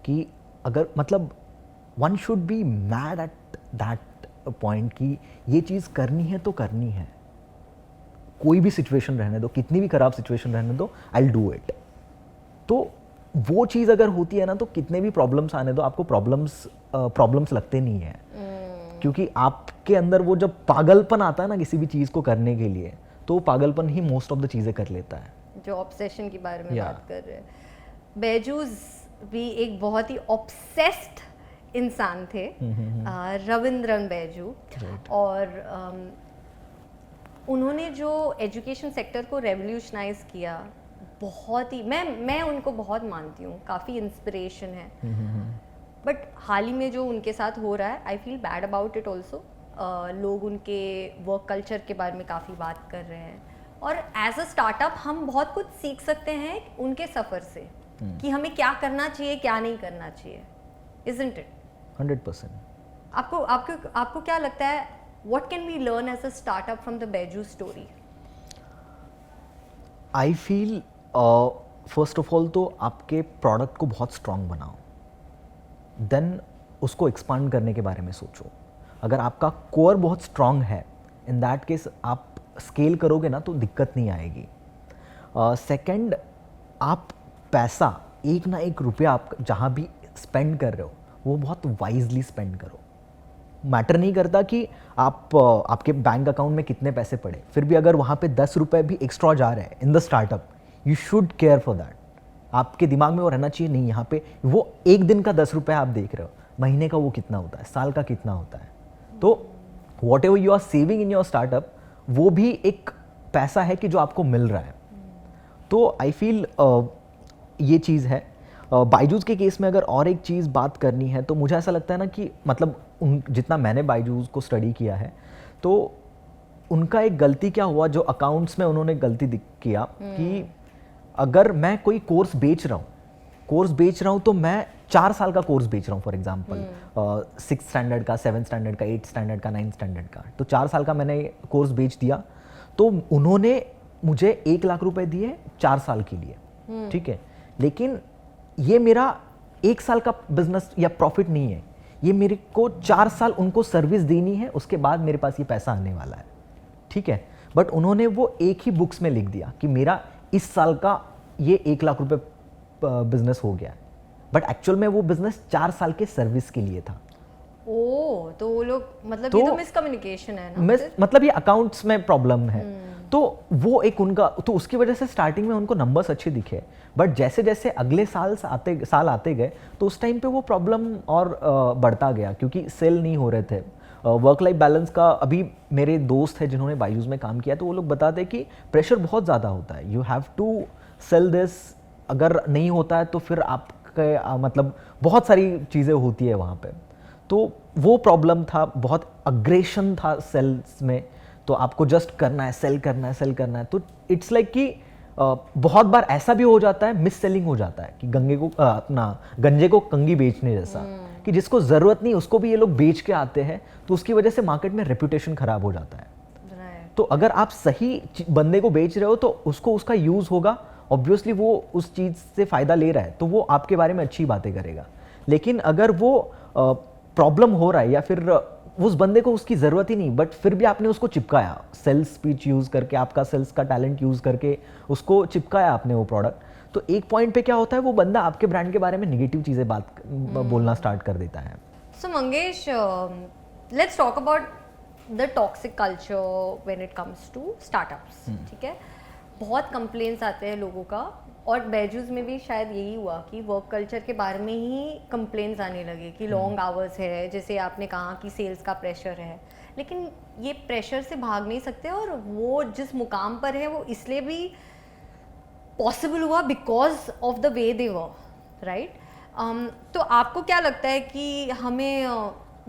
कि अगर मतलब one should be mad at that point कि ये चीज़ करनी है तो करनी है, कोई भी सिचुएशन रहने दो, कितनी भी खराब सिचुएशन रहने दो, आई विल डू इट। तो वो चीज़ अगर होती है ना, तो कितने भी प्रॉब्लम्स आने दो, आपको प्रॉब्लम्स लगते नहीं है, क्योंकि आपके अंदर वो जब पागलपन आता है ना किसी भी चीज़ को करने के लिए, तो वो पागलपन ही मोस्ट ऑफ द चीज़ें कर लेता है। जो ऑब्सेशन के बारे में बात कर रहे हैं, बैजूस भी एक बहुत ही ऑब्सेस्ड इंसान थे, रविंद्रन बैजू, और उन्होंने जो एजुकेशन सेक्टर को रेवोल्यूशनाइज किया, बहुत ही मैं उनको बहुत मानती हूँ, काफ़ी इंस्पिरेशन है, बट हाल ही में जो उनके साथ हो रहा है, I feel bad about it also. लोग उनके वर्क कल्चर के बारे में काफ़ी बात कर रहे हैं, और एज अ स्टार्टअप हम बहुत कुछ सीख सकते हैं उनके सफ़र से, कि हमें क्या करना चाहिए, क्या नहीं करना चाहिए, इजंट इट? 100%। आपको क्या लगता है, what can we learn as a startup from the Baiju story? I feel first of all तो आपके प्रोडक्ट को बहुत स्ट्रॉन्ग बनाओ, देन उसको एक्सपांड करने के बारे में सोचो। अगर आपका कोर बहुत स्ट्रॉन्ग है, इन दैट केस आप स्केल करोगे ना तो दिक्कत नहीं आएगी। सेकंड, आप पैसा एक ना एक रुपया आप जहाँ भी स्पेंड कर रहे हो वो बहुत वाइजली स्पेंड करो। मैटर नहीं करता कि आपके बैंक अकाउंट में कितने पैसे पड़े, फिर भी अगर वहाँ पे 10 रुपये भी एक्स्ट्रा जा रहे हैं in the startup, you should care for that. आपके दिमाग में वो रहना चाहिए, नहीं यहाँ पे वो एक दिन का 10 रुपये आप देख रहे हो, महीने का वो कितना होता है, साल का कितना होता है। तो whatever you are saving in your startup, वो भी एक पैसा है कि जो आपको मिल रहा है। तो आई फील ये चीज़ है। बायजूस के केस में अगर और एक चीज़ बात करनी है तो मुझे ऐसा लगता है ना कि मतलब जितना मैंने बायजूस को स्टडी किया है, तो उनका एक गलती क्या हुआ, जो अकाउंट्स में उन्होंने गलती किया कि अगर मैं कोई कोर्स बेच रहा हूँ तो मैं 4 साल का कोर्स बेच रहा हूँ, फॉर एग्जांपल 6th स्टैंडर्ड का, 7th स्टैंडर्ड का, 8th स्टैंडर्ड का, 9th स्टैंडर्ड का, तो 4 साल का मैंने कोर्स बेच दिया, तो उन्होंने मुझे 1 लाख रुपए दिए 4 साल के लिए, ठीक है। लेकिन ये मेरा 1 साल का बिजनेस या प्रॉफिट नहीं है, ये मेरे को 4 साल उनको सर्विस देनी है, उसके बाद मेरे पास ये पैसा आने वाला है, ठीक है। बट उन्होंने वो एक ही बुक्स में लिख दिया कि मेरा इस साल का ये 1 लाख रुपए बिजनेस हो गया, बट एक्चुअल में वो बिजनेस 4 साल के सर्विस के लिए था। ओह, तो वो लोग मतलब ये तो मिसकम्युनिकेशन है ना, मतलब ये अकाउंट्स में प्रॉब्लम है। तो वो एक उनका, तो उसकी वजह से स्टार्टिंग में उनको नंबर्स अच्छे दिखे, बट जैसे जैसे अगले साल आते गए तो उस टाइम पे वो प्रॉब्लम और बढ़ता गया, क्योंकि सेल नहीं हो रहे थे। वर्क लाइफ बैलेंस का, अभी मेरे दोस्त हैं जिन्होंने बायजूस में काम किया, तो वो लोग बताते हैं कि प्रेशर बहुत ज़्यादा होता है, you have to sell this, अगर नहीं होता है तो फिर आपके मतलब बहुत सारी चीज़ें होती है वहाँ पे। तो वो प्रॉब्लम था, बहुत अग्रेशन था सेल्स में, तो आपको जस्ट करना है, सेल करना है। तो इट्स लाइक कि बहुत बार ऐसा भी हो जाता है, मिस सेलिंग हो जाता है कि गंजे को कंगी बेचने जैसा, कि जिसको ज़रूरत नहीं उसको भी ये लोग बेच के आते हैं, तो उसकी वजह से मार्केट में रेपुटेशन खराब हो जाता है। तो अगर आप सही बंदे को बेच रहे हो तो उसको उसका यूज़ होगा, ऑब्वियसली वो उस चीज़ से फ़ायदा ले रहा है तो वो आपके बारे में अच्छी बातें करेगा। लेकिन अगर वो प्रॉब्लम हो रहा है या फिर उस बंदे को उसकी ज़रूरत ही नहीं, बट फिर भी आपने उसको चिपकाया, सेल्स स्पीच यूज़ करके, आपका सेल्स का टैलेंट यूज़ करके उसको चिपकाया आपने वो प्रोडक्ट, तो एक पॉइंट पे क्या होता है, वो बंदा आपके ब्रांड के बारे में नेगेटिव चीज़ें बोलना स्टार्ट कर देता है. So Mangesh, let's talk about the toxic culture when it comes to startups. ठीक है, बहुत कंप्लेंट्स आते हैं लोगों का, और बैजूस में भी शायद यही हुआ कि वर्क कल्चर के बारे में ही कंप्लेंट्स आने लगे कि लॉन्ग आवर्स है, जैसे आपने कहा कि सेल्स का प्रेशर है, लेकिन ये प्रेशर से भाग नहीं सकते, और वो जिस मुकाम पर है वो इसलिए भी पॉसिबल हुआ because of the way they were, right? तो आपको क्या लगता है कि हमें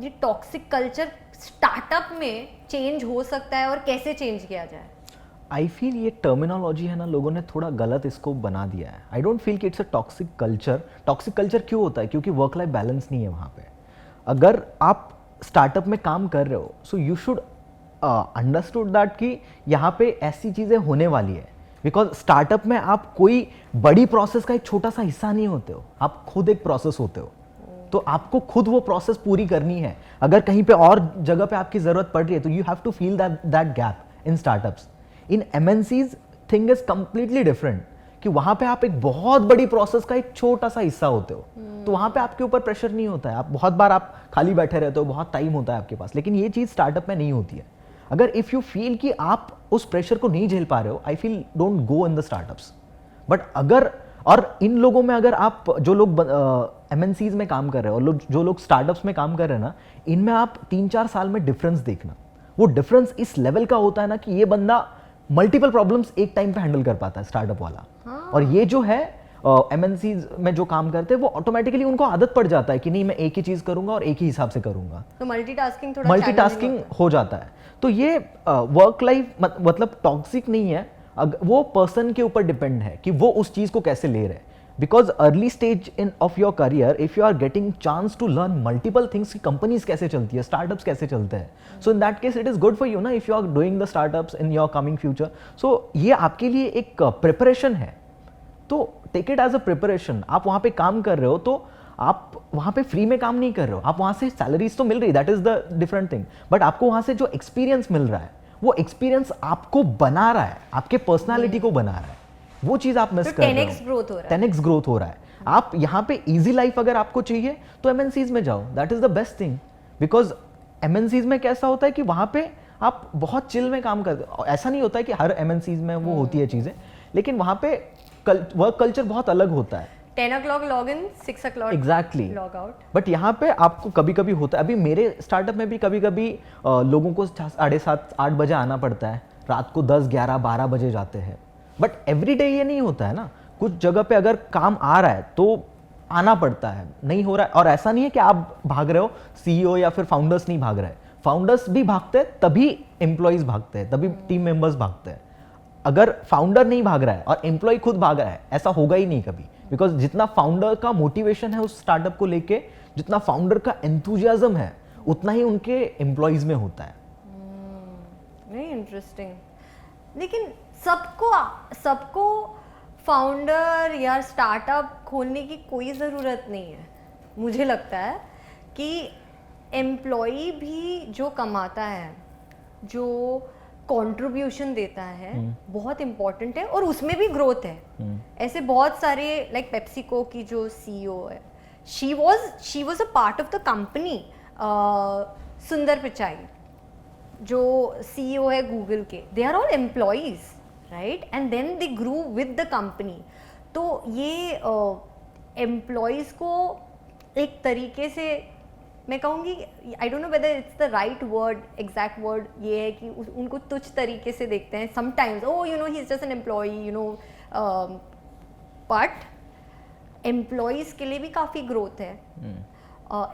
ये टॉक्सिक कल्चर स्टार्टअप में चेंज हो सकता है, और कैसे चेंज किया जाए? आई फील ये टर्मिनोलॉजी है ना, लोगों ने थोड़ा गलत इसको बना दिया है. आई डोंट फील कि it's a toxic culture. Toxic culture क्यों होता है? क्योंकि वर्क लाइफ बैलेंस नहीं है वहाँ पे. अगर आप स्टार्टअप में काम कर रहे हो, so you should understood that कि यहाँ पे ऐसी चीज़ें होने वाली है. बिकॉज स्टार्टअप में आप कोई बड़ी प्रोसेस का एक छोटा सा हिस्सा नहीं होते हो, आप खुद एक प्रोसेस होते हो. तो आपको खुद वो प्रोसेस पूरी करनी है. अगर कहीं पे और जगह पे आपकी ज़रूरत पड़ रही है, तो you have to feel that gap in startups. In MNCs thing is completely different, कि वहाँ पे आप एक बहुत बड़ी प्रोसेस का एक छोटा सा हिस्सा होते हो. तो वहाँ पे आपके ऊपर प्रेशर नहीं होता है. आप बहुत बार आप खाली बैठे रहते हो, बहुत टाइम होता है आपके पास, लेकिन ये चीज़ स्टार्टअप में नहीं होती है. अगर इफ़ यू फील कि आप उस प्रेशर को नहीं झेल पा रहे हो, I feel don't go in the startups. But अगर, और इन लोगों में अगर आप, जो लोग MNCs में काम कर रहे हो और जो लोग स्टार्टअप्स में काम कर रहे हैं ना, इनमें आप 3-4 साल में डिफरेंस देखना. वो डिफरेंस इस लेवल का होता है ना कि ये बंदा मल्टीपल प्रॉब्लम्स एक टाइम पे हैंडल कर पाता है, स्टार्टअप वाला. और ये जो है MNCs में जो काम करते हैं, वो ऑटोमेटिकली उनको आदत पड़ जाता है कि नहीं, मैं एक ही चीज़ करूंगा और एक ही हिसाब से करूंगा. तो मल्टीटास्किंग हो जाता है. तो ये वर्क लाइफ मतलब टॉक्सिक नहीं है. वो पर्सन के ऊपर डिपेंड है कि वो उस चीज़ को कैसे ले रहे हैं. Because early stage in of your career, if you are getting chance to learn multiple things, की कंपनीज कैसे चलती है, स्टार्टअप्स कैसे चलते हैं, so in that case it is good for you ना, if you are doing the startups in your coming future. So ये आपके लिए एक प्रिपरेशन है. तो take it as a preparation. आप वहाँ पे काम कर रहे हो, तो आप वहाँ पे फ्री में काम नहीं कर रहे हो. आप वहाँ से सैलरीज तो मिल रही, that is the different thing. But आपको वहाँ से जो एक्सपीरियंस मिल रहा है, वो एक्सपीरियंस आपको बना रहा है, आपके पर्सनालिटी को बना रहा है. वो चीज़ आप मिस कर रहे हो. 10x ग्रोथ हो रहा है. 10x ग्रोथ हो रहा है. आप यहाँ पे इजी लाइफ अगर आपको चाहिए, तो MNCs में जाओ. That is the best thing. Because MNCs में कैसा होता है कि वहाँ पे आप बहुत चिल में काम करते हो. ऐसा नहीं होता है कि हर MNCs में वो होती है चीज़ें, लेकिन वहाँ पे वर्क कल्चर बहुत अलग होता है. 10 o'clock log in, 6 o'clock exactly log out. But यहाँ पे आपको कभी कभी होता है. अभी मेरे स्टार्टअप में भी कभी कभी लोगों को 7:30-8 बजे आना पड़ता है, रात को 10-11-12 बजे जाते हैं. बट एवरी डे ये नहीं होता है ना. कुछ जगह पे अगर काम आ रहा है तो आना पड़ता है, नहीं हो रहा है. और ऐसा नहीं है कि आप भाग रहे हो, CEO या फिर फाउंडर्स नहीं भाग रहे हैं. फाउंडर्स भी भागते हैं, तभी एम्प्लॉयज भागते हैं, तभी टीम मेंबर्स भागते हैं. अगर फाउंडर नहीं भाग रहा है और एम्प्लॉय खुद भाग रहा है, ऐसा होगा ही नहीं कभी. बिकॉज जितना फाउंडर का मोटिवेशन है उस स्टार्टअप को लेके, जितना फाउंडर का एंथुजियाज्म है, उतना ही उनके एम्प्लॉयज में होता है. नहीं, इंटरेस्टिंग. लेकिन सबको फाउंडर या स्टार्टअप खोलने की कोई ज़रूरत नहीं है. मुझे लगता है कि एम्प्लॉई भी जो कमाता है, जो कंट्रीब्यूशन देता है, बहुत इंपॉर्टेंट है, और उसमें भी ग्रोथ है. ऐसे बहुत सारे, लाइक पेप्सिको की जो CEO है, she was a part of the company. Sundar Pichai जो CEO है गूगल के, they are all employees, right? And then they grew with the company. तो ये एम्प्लॉयज को एक तरीके से, मैं कहूँगी, I don't know whether it's the right word, exact word ये है कि उनको तुच्छ तरीके से देखते हैं sometimes. Oh you know, he is just an employee, you know. But employees के लिए भी काफ़ी ग्रोथ है,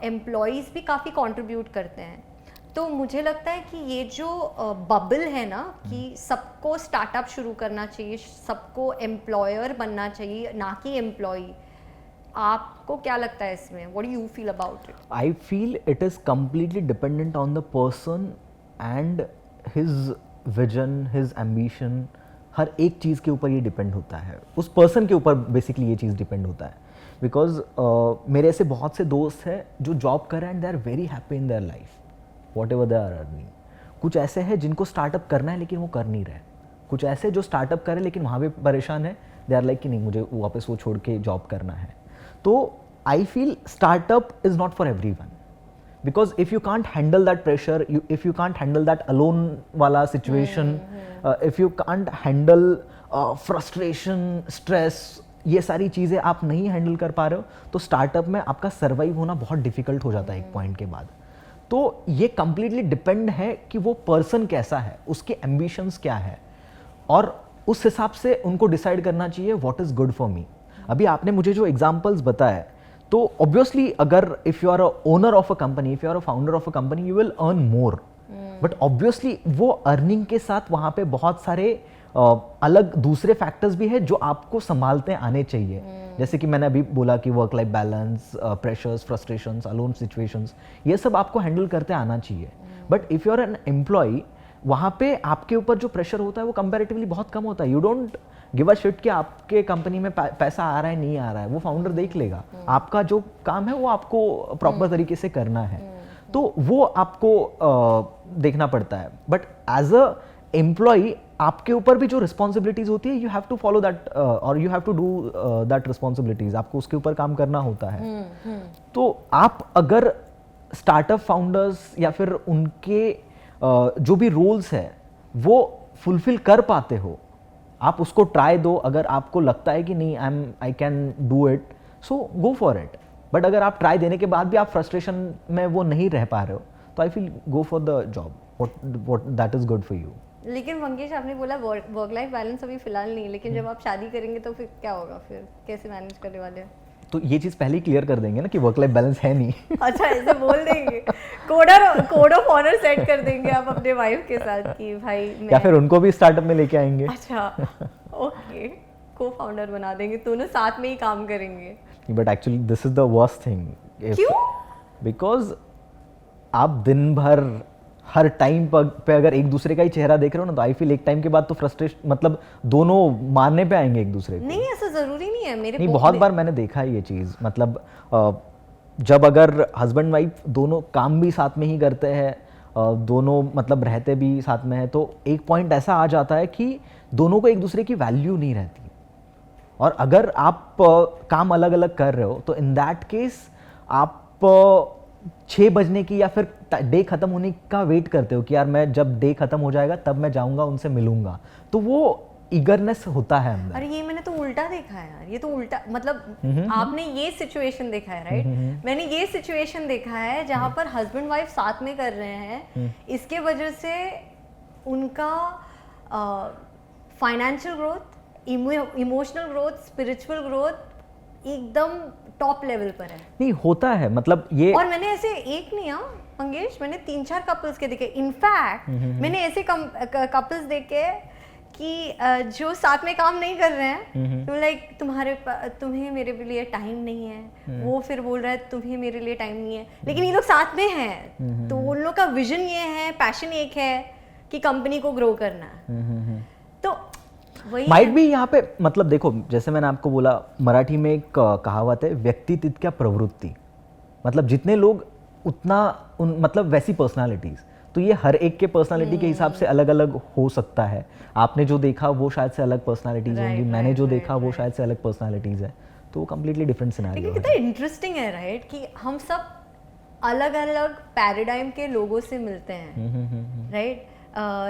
एम्प्लॉयज़ भी काफ़ी कंट्रीब्यूट करते हैं. तो मुझे लगता है कि ये जो बबल है ना, कि सबको स्टार्टअप शुरू करना चाहिए, सबको एम्प्लॉयर बनना चाहिए, ना कि एम्प्लॉई. आपको क्या लगता है इसमें? What do you feel about it? I feel it is completely dependent on the person and his vision, his ambition. हर एक चीज़ के ऊपर ये डिपेंड होता है, उस पर्सन के ऊपर बेसिकली ये चीज़ डिपेंड होता है. बिकॉज मेरे ऐसे बहुत से दोस्त हैं जो जॉब कर रहे हैं and they are very happy in their life, whatever they are earning. कुछ ऐसे हैं जिनको स्टार्टअप करना है लेकिन वो कर नहीं रहे. कुछ ऐसे जो स्टार्टअप करें लेकिन वहाँ भी परेशान है, दे आर लाइक कि नहीं मुझे वापस वो छोड़ के जॉब करना है. तो I feel startup is not for every one, because if you can't handle that pressure, if you can't handle that alone wala situation, if you can't handle frustration, stress, ये सारी चीज़ें आप नहीं हैंडल कर पा रहे हो तो स्टार्टअप में आपका सर्वाइव होना बहुत डिफिकल्ट हो जाता है एक पॉइंट के बाद. तो ये कंप्लीटली डिपेंड है कि वो पर्सन कैसा है, उसके एम्बिशंस क्या है, और उस हिसाब से उनको डिसाइड करना चाहिए what is good for me. अभी आपने मुझे जो एग्जांपल्स बताए, तो ऑब्वियसली अगर if you are a owner of a company, if you are a founder of a company, you will earn more, but obviously वो अर्निंग के साथ वहाँ पे बहुत सारे अलग दूसरे फैक्टर्स भी है जो आपको संभालते आने चाहिए. जैसे कि मैंने अभी बोला कि work life balance, pressures, frustrations, alone situations, ये सब आपको हैंडल करते आना चाहिए. But if you are an employee, वहाँ पे आपके ऊपर जो प्रेशर होता है वो कंपैरेटिवली बहुत कम होता है. You don't give a shit कि आपके कंपनी में पैसा आ रहा है नहीं आ रहा है, वो फाउंडर देख लेगा. आपका जो काम है वो आपको प्रॉपर तरीके से करना है, तो वो आपको देखना पड़ता है. बट एज अ एम्प्लॉय आपके ऊपर भी जो रिस्पॉन्सिबिलिटीज होती है, you have to follow that और you have to do that responsibilities, आपको उसके ऊपर काम करना होता है. तो आप अगर स्टार्टअप फाउंडर्स या फिर उनके जो भी रोल्स है वो फुलफिल कर पाते हो, आप उसको ट्राई दो. अगर आपको लगता है कि नहीं I can do it, so go for it. But अगर आप ट्राई देने के बाद भी आप फ्रस्ट्रेशन में वो नहीं रह पा रहे हो, तो I feel go for the job what that is good for you. लेकिन मंगेश, आपने बोला वर्क लाइफ बैलेंस अभी फिलहाल नहीं, लेकिन जब आप शादी करेंगे तो फिर क्या होगा, फिर कैसे मैनेज करने वाले हैं? तो ये चीज़ पहले ही क्लियर कर देंगे ना कि वर्क लाइफ बैलेंस है नहीं. अच्छा, ऐसे बोल देंगे, कोड ऑफ ऑनर सेट कर देंगे आप अपने वाइफ के साथ कि भाई मैं, या फिर उनको भी स्टार्टअप में लेके आएंगे. अच्छा, ओके, को फाउंडर बना देंगे, दोनों साथ में ही काम करेंगे. But actually this is the worst thing. क्यों? बिकॉज आप दिन भर हर टाइम पे अगर एक दूसरे का ही चेहरा देख रहे हो ना, तो आई फील एक टाइम के बाद तो फ्रस्ट्रेशन, मतलब दोनों मारने पे आएंगे एक दूसरे को. नहीं, ऐसा जरूरी नहीं है. मेरे नहीं, बहुत बार मैंने देखा है ये चीज़. मतलब जब अगर हस्बैंड वाइफ दोनों काम भी साथ में ही करते हैं, दोनों मतलब रहते भी साथ में है, तो एक पॉइंट ऐसा आ जाता है कि दोनों को एक दूसरे की वैल्यू नहीं रहती. और अगर आप काम अलग अलग कर रहे हो, तो इन दैट केस आप 6 बजने की या फिर डे खत्म होने का वेट करते हो कि यार मैं जब डे खत्म हो जाएगा तब मैं जाऊंगा, उनसे मिलूंगा. तो वो ईगरनेस होता है अंदर. अरे ये मैंने तो उल्टा देखा है यार, ये तो उल्टा, मतलब आपने ये सिचुएशन देखा है, राइट? मैंने ये सिचुएशन देखा है जहाँ पर हस्बैंड वाइफ साथ में कर रहे हैं, इसके वजह से उनका financial growth, emotional growth, spiritual growth एकदम टॉप लेवल पर है. नहीं होता है, मतलब ये, और मैंने ऐसे एक नहीं मंगेश, मैंने 3-4 कपल्स के देखे. इनफैक्ट मैंने ऐसे कपल्स देखे कि जो साथ में काम नहीं कर रहे हैं, तो लाइक तुम्हें मेरे लिए टाइम नहीं है, वो फिर बोल रहा है तुम्हें मेरे लिए टाइम नहीं है, लेकिन ये लोग साथ में हैं. तो उन लोग का विजन ये है, पैशन एक है कि कंपनी को ग्रो करना है. तो माइट भी यहाँ पे, मतलब देखो, जैसे मैंने आपको बोला, मराठी में एक कहावत है, व्यक्ति तितक्या प्रवृत्ति. मतलब जितने लोग उतना मतलब वैसी पर्सनालिटीज. तो ये हर एक के पर्सनालिटी के हिसाब से अलग अलग हो सकता है. आपने जो देखा वो शायद से अलग पर्सनालिटीज होंगी, मैंने जो देखा वो शायद से अलग पर्सनालिटीज है. तो कंप्लीटली डिफरेंट सिनेरियो है. कितना इंटरेस्टिंग है, राइट, कि हम सब अलग अलग पैराडाइम के लोगों से मिलते हैं, राइट?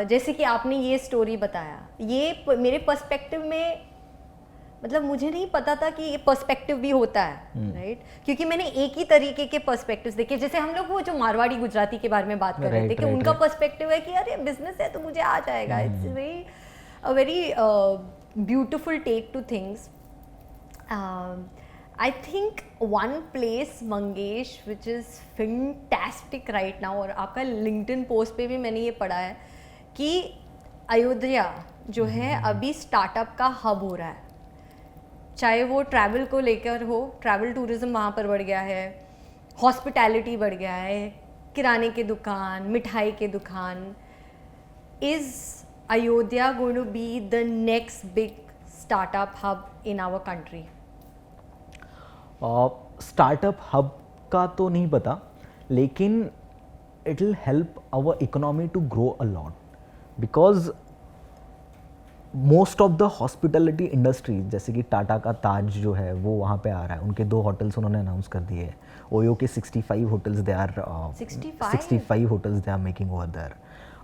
जैसे कि आपने ये स्टोरी बताया, ये मेरे पर्सपेक्टिव में, मतलब मुझे नहीं पता था कि ये पर्सपेक्टिव भी होता है, राइट? क्योंकि मैंने एक ही तरीके के पर्सपेक्टिव्स देखे. जैसे हम लोग वो जो मारवाड़ी गुजराती के बारे में बात कर रहे थे कि उनका पर्सपेक्टिव है कि अरे बिजनेस है तो मुझे आ जाएगा. It's a very beautiful take to things. I think one place, Mangesh, which is fantastic right now, और आपका लिंक्डइन पोस्ट पे भी मैंने ये पढ़ा है कि अयोध्या जो है अभी स्टार्टअप का हब हो रहा है. चाहे वो ट्रैवल को लेकर हो, ट्रैवल टूरिज्म वहाँ पर बढ़ गया है, हॉस्पिटैलिटी बढ़ गया है, किराने के दुकान, मिठाई के दुकान. Is Ayodhya going to be the next big startup hub in our country? Startup hub का तो नहीं पता, लेकिन it will help our economy to grow a lot. Because most of the hospitality industry जैसे कि टाटा का ताज जो है वो वहाँ पे आ रहा है, उनके 2 होटल्स उन्होंने अनाउंस कर दिए हैं। ओयो के 65 hotels they are 65 hotels they are making over there.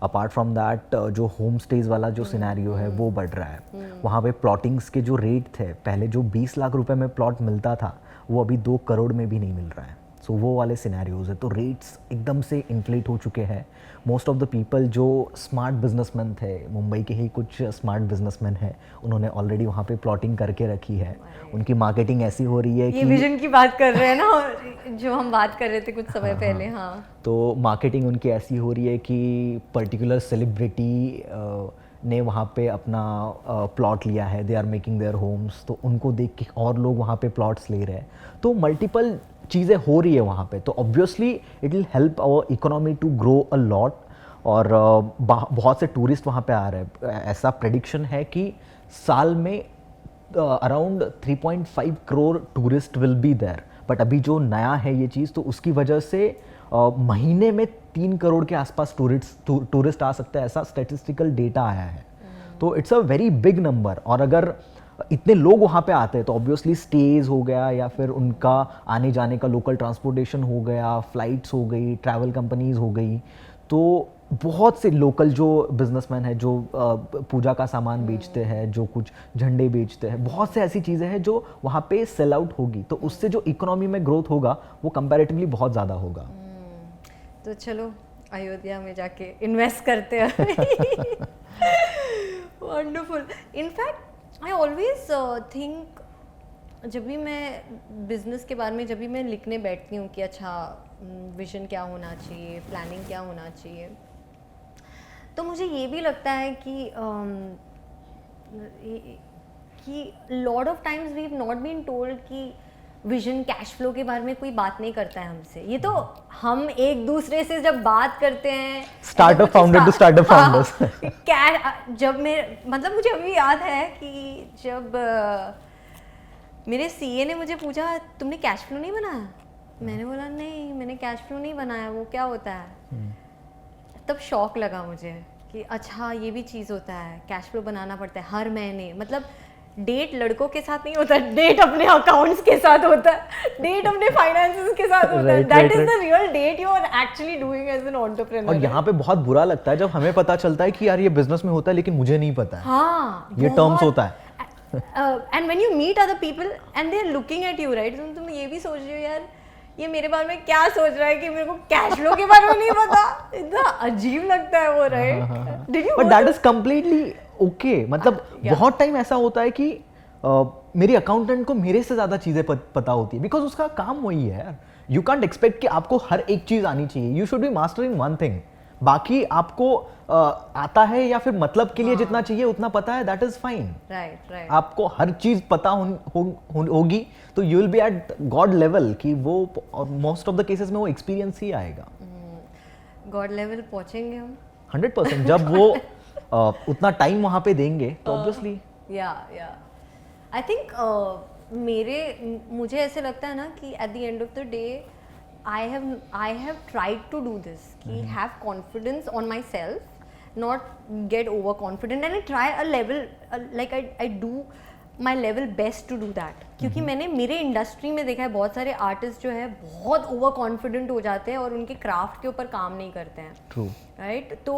Apart from that जो होम स्टेज वाला जो सिनेरियो है वो बढ़ रहा है। वहाँ पे प्लॉटिंग्स के जो रेट थे, पहले जो 20 लाख रुपए में प्लॉट मिलता था वो अभी 2 करोड़ में भी नहीं मिल रहा है। सो वो वाले सिनेरियोज है, तो रेट्स एकदम से इन्फ्लेट हो चुके हैं। मोस्ट ऑफ द पीपल जो स्मार्ट बिजनेसमैन थे, मुंबई के ही कुछ स्मार्ट बिजनेसमैन हैं, उन्होंने ऑलरेडी वहाँ पे प्लॉटिंग करके रखी है। उनकी मार्केटिंग ऐसी हो रही है ये कि विजन की बात कर रहे हैं ना, जो हम बात कर रहे थे कुछ समय पहले। हाँ, तो मार्केटिंग उनकी ऐसी हो रही है कि पर्टिकुलर सेलिब्रिटी ने वहाँ पे अपना प्लॉट लिया है, they are making their homes, तो उनको देख के और लोग वहाँ पे प्लॉट्स ले रहे हैं। तो मल्टीपल चीज़ें हो रही है वहाँ पे, तो obviously it will help our economy to grow a lot. और बहुत से टूरिस्ट वहाँ पे आ रहे हैं। ऐसा प्रेडिक्शन है कि साल में around 3.5 crore tourist will be there. But अभी जो नया है ये चीज़, तो उसकी वजह से महीने में 3 करोड़ के आसपास टूरिस्ट आ सकते हैं, ऐसा स्टैटिस्टिकल डेटा आया है। तो it's a very big number. और अगर इतने लोग वहाँ पे आते हैं तो ऑब्वियसली स्टेज हो गया या फिर उनका आने जाने का लोकल ट्रांसपोर्टेशन हो गया, फ्लाइट्स हो गई, ट्रैवल कंपनीज हो गई। तो बहुत से लोकल जो बिजनेसमैन है, जो पूजा का सामान बेचते हैं, जो कुछ झंडे बेचते हैं, बहुत से ऐसी चीज़ें हैं जो वहाँ पे सेल आउट होगी, तो उससे जो इकोनॉमी में ग्रोथ होगा वो कंपैरेटिवली बहुत ज़्यादा होगा। तो चलो अयोध्या में जाके इन्वेस्ट करते हैं। Wonderful. In fact I always think, जब भी मैं बिजनेस के बारे में जब भी मैं लिखने बैठती हूँ कि अच्छा विजन क्या होना चाहिए, प्लानिंग क्या होना चाहिए, तो मुझे ये भी लगता है कि lot of times we have not been told कि विजन कैश फ्लो के बारे में कोई बात नहीं करता है हमसे। ये तो हम एक दूसरे से जब बात करते हैं, startup founder to startup founders. जब मतलब मुझे अभी याद है कि जब मेरे सीए ने मुझे पूछा तुमने कैश फ्लो नहीं बनाया, मैंने बोला नहीं मैंने कैश फ्लो नहीं बनाया, वो क्या होता है। तब शौक लगा मुझे कि अच्छा ये भी चीज़ होता है, कैश फ्लो बनाना पड़ता है हर महीने। मतलब डेट लड़कों के साथ नहीं होता, डेट अपने अकाउंट्स के साथ होता है, डेट अपने फाइनेंसेस के साथ होता है। That is the real date you are actually doing as an entrepreneur. और यहाँ पे बहुत बुरा लगता है जब हमें पता चलता है कि यार ये बिजनेस में होता है लेकिन मुझे नहीं पता है। हाँ, ये टर्म्स होता है। And when you meet other people and they are looking at you, right, तुम ये भी सोच रहे हो यार ये मेरे बारे में क्या सोच रहा है कि मेरे को कैश फ्लो के बारे में नहीं पता। इतना अजीब लगता है वो, right. Did you? But that is completely okay. मतलब बहुत टाइम ऐसा होता है कि मेरी अकाउंटेंट को मेरे से ज़्यादा चीज़ें पता होती है, बिकॉज उसका काम वही है यार। यू कांट एक्सपेक्ट कि आपको हर एक चीज़ आनी चाहिए। You should be mastering one thing. बाकी आपको आता है या फिर मतलब के लिए जितना चाहिए उतना पता है, दैट इज फाइन। राइट। आपको हर चीज़ पता होगी तो you will be at god level कि वो मोस्ट ऑफ द केसेस में वो एक्सपीरियंस ही आएगा। गॉड लेवल पहुंचेंगे हम 100%। जब वो उतना टाइम वहाँ पे देंगे तो ऑब्वियसली या आई थिंक मुझे ऐसे लगता है ना कि eight the end of the day I have tried to do this, कि have confidence on myself, not get overconfident, and I try a level like I do my level best to do that। क्योंकि मैंने मेरे इंडस्ट्री में देखा है बहुत सारे आर्टिस्ट जो है बहुत ओवर कॉन्फिडेंट हो जाते हैं और उनके क्राफ्ट के ऊपर काम नहीं करते हैं। True, right. तो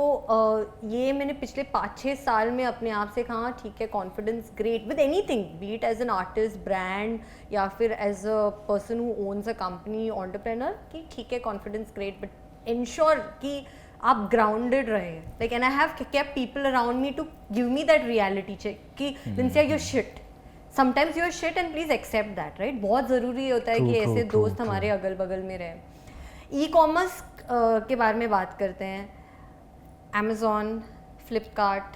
ये मैंने पिछले 5-6 साल में अपने आप से कहा ठीक है, confidence great with anything, be it as an artist, brand, या फिर as a person who owns a company, entrepreneur, कि ठीक है कॉन्फिडेंस ग्रेट, बट इंश्योर कि आप ग्राउंडेड रहे। Like and I have kept people around me to give me that reality check कि Linsiya you shit, sometimes you're shit and please accept that, right. बहुत ज़रूरी होता है कि ऐसे दोस्त हमारे अगल बगल में रहे। ई कॉमर्स के बारे में बात करते हैं। अमेज़ॉन, फ्लिपकार्ट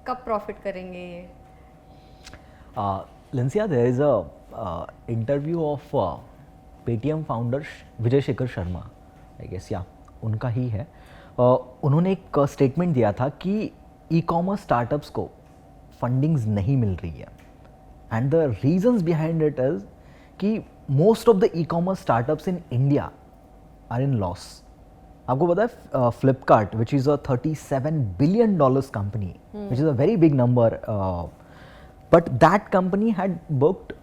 कब प्रॉफिट करेंगे ये? Linsiya, there is a interview of Paytm founder Vijay Shekhar Sharma, I guess, या उनका ही है। उन्होंने एक स्टेटमेंट दिया था कि ई कॉमर्स स्टार्टअप्स को फंडिंग्स नहीं मिल रही है, and the reasons behind it is कि most of the e commerce startups in India are in loss. आपको पता है Flipkart which is a $37 billion company, which is a very big number, but that company had booked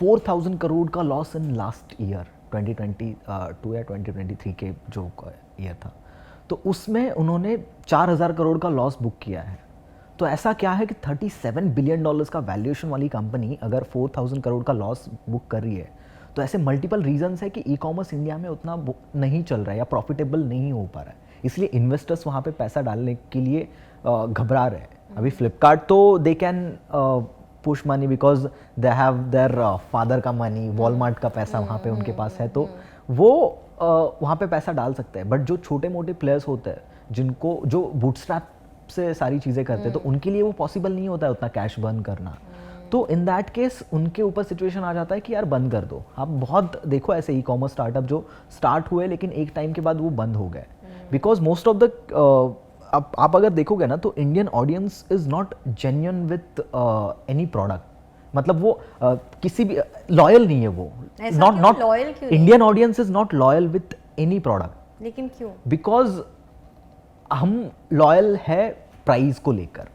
4,000 crore का लॉस इन लास्ट ईयर 2022 या 2023 के जो ईयर था, तो उसमें उन्होंने 4,000 करोड़ का लॉस बुक किया है। तो ऐसा क्या है कि $37 बिलियन का वैल्यूएशन वाली कंपनी अगर 4,000 करोड़ का लॉस बुक कर रही है, तो ऐसे मल्टीपल रीजंस है कि ई कॉमर्स इंडिया में उतना नहीं चल रहा है या प्रॉफिटेबल नहीं हो पा रहा है, इसलिए इन्वेस्टर्स वहाँ पे पैसा डालने के लिए घबरा रहे हैं। अभी फ्लिपकार्ट तो they can push money because they have their father का मनी, वॉलमार्ट का पैसा वहाँ पे उनके पास है, तो वो वहाँ पे पैसा डाल सकते हैं। बट जो छोटे मोटे प्लेयर्स होते हैं जिनको जो बूटस्ट्रैप से सारी चीज़ें करते हैं, तो उनके लिए वो पॉसिबल नहीं होता है उतना कैश बर्न करना। तो इन दैट केस उनके ऊपर सिचुएशन आ जाता है कि यार बंद कर दो। आप बहुत देखो ऐसे ई कॉमर्स स्टार्टअप जो स्टार्ट हुए लेकिन एक टाइम के बाद वो बंद हो गए, बिकॉज मोस्ट ऑफ द आप अगर देखोगे ना तो Indian audience is not genuine with any product, मतलब वो किसी भी लॉयल नहीं है वो, नॉट लॉयल क्यों? Indian audience is not loyal with any product. लेकिन क्यों? बिकॉज हम लॉयल है प्राइस को लेकर,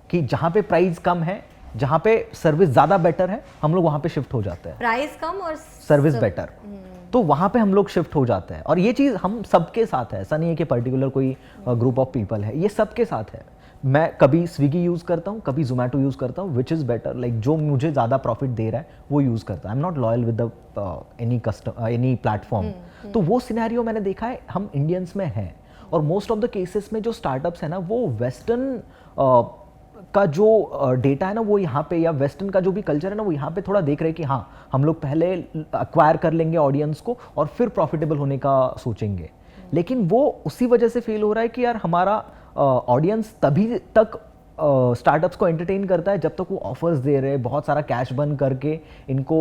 कि जहाँ पे प्राइस कम है, जहाँ पे सर्विस ज़्यादा बेटर है, हम लोग वहाँ पे शिफ्ट हो जाते हैं। प्राइस कम और सर्विस बेटर, तो वहाँ पे हम लोग शिफ्ट हो जाते हैं। और ये चीज़ हम सबके साथ है, ऐसा नहीं है कि पर्टिकुलर कोई ग्रुप ऑफ पीपल है, ये सबके साथ है। मैं कभी स्विगी यूज़ करता हूँ, कभी जोमेटो यूज़ करता हूँ, विच इज़ बेटर, लाइक जो मुझे ज़्यादा प्रॉफिट दे रहा है वो यूज़ करता है। I am not loyal with any platform. तो वो सिनेरियो मैंने देखा है हम इंडियंस में है। और मोस्ट ऑफ द केसेस में जो स्टार्टअप्स है ना, वो वेस्टर्न का जो डेटा है ना वो यहाँ पे, या वेस्टर्न का जो भी कल्चर है ना वो यहाँ पे थोड़ा देख रहे हैं कि हाँ हम लोग पहले अक्वायर कर लेंगे ऑडियंस को और फिर प्रॉफिटेबल होने का सोचेंगे। लेकिन वो उसी वजह से फेल हो रहा है कि यार हमारा ऑडियंस तभी तक स्टार्टअप्स को एंटरटेन करता है जब तक वो ऑफर्स दे रहे हैं, बहुत सारा कैश बर्न करके इनको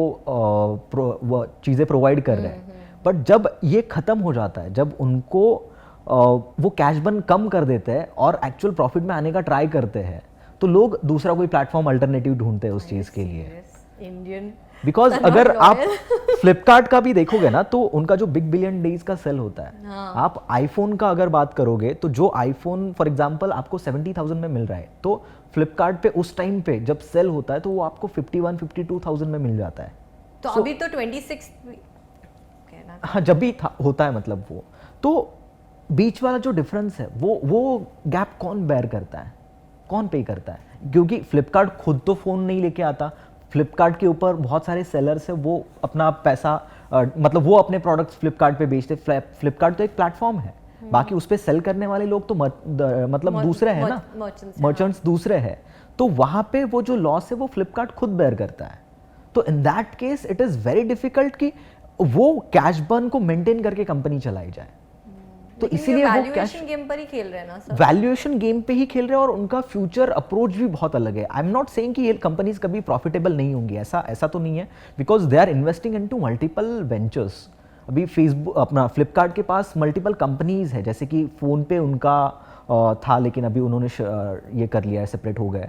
चीज़ें प्रोवाइड कर रहे हैं। बट जब ये ख़त्म हो जाता है, जब उनको वो कैश बर्न कम कर देते हैं और एक्चुअल प्रॉफिट में आने का ट्राई करते हैं, तो लोग दूसरा कोई प्लेटफॉर्म अल्टरनेटिव ढूंढते हैं उस चीज़ के लिए। इंडियन बिकॉज अगर आप फ्लिपकार्ट का भी देखोगे ना तो उनका जो बिग बिलियन डेज का सेल होता है, आप आईफोन का अगर बात करोगे तो जो आईफोन फॉर एग्जांपल आपको 70,000 में मिल रहा है, तो फ्लिपकार्ट पे उस टाइम पे जब सेल होता है तो वो आपको 51-52,000 में मिल जाता है। तो अभी तो 26 कहना, हाँ जब भी होता है, मतलब वो तो बीच वाला जो डिफरेंस है वो गैप कौन बेयर करता है, कौन पे करता है? क्योंकि फ्लिपकार्ट खुद तो फ़ोन नहीं लेके आता, फ्लिपकार्ट के ऊपर बहुत सारे सेलर्स हैं, वो अपना पैसा मतलब वो अपने प्रोडक्ट्स फ्लिपकार्ट पे बेचते। फ्लिपकार्ट तो एक प्लेटफॉर्म है, बाकी उस पर सेल करने वाले लोग तो मतलब दूसरे हैं ना, मर्चेंट्स दूसरे हैं। तो वहाँ पे वो जो लॉस है वो फ्लिपकार्ट खुद बेयर करता है। तो in that case it is very difficult कि वो कैश बर्न को मेंटेन करके कंपनी चलाई जाए। तो इसीलिए वो कैश गेम पर ही खेल रहे हैं ना सर, वैल्यूएशन गेम पे ही खेल रहे हैं और उनका फ्यूचर अप्रोच भी बहुत अलग है। आई एम नॉट सेइंग कि ये कंपनीज कभी प्रॉफिटेबल नहीं होंगी, ऐसा तो नहीं है, because they are investing into multiple ventures. अभी फेसबुक अपना फ्लिपकार्ट के पास मल्टीपल कंपनीज है, जैसे कि फ़ोन पे उनका था लेकिन अभी उन्होंने ये कर लिया है, सेपरेट हो गए।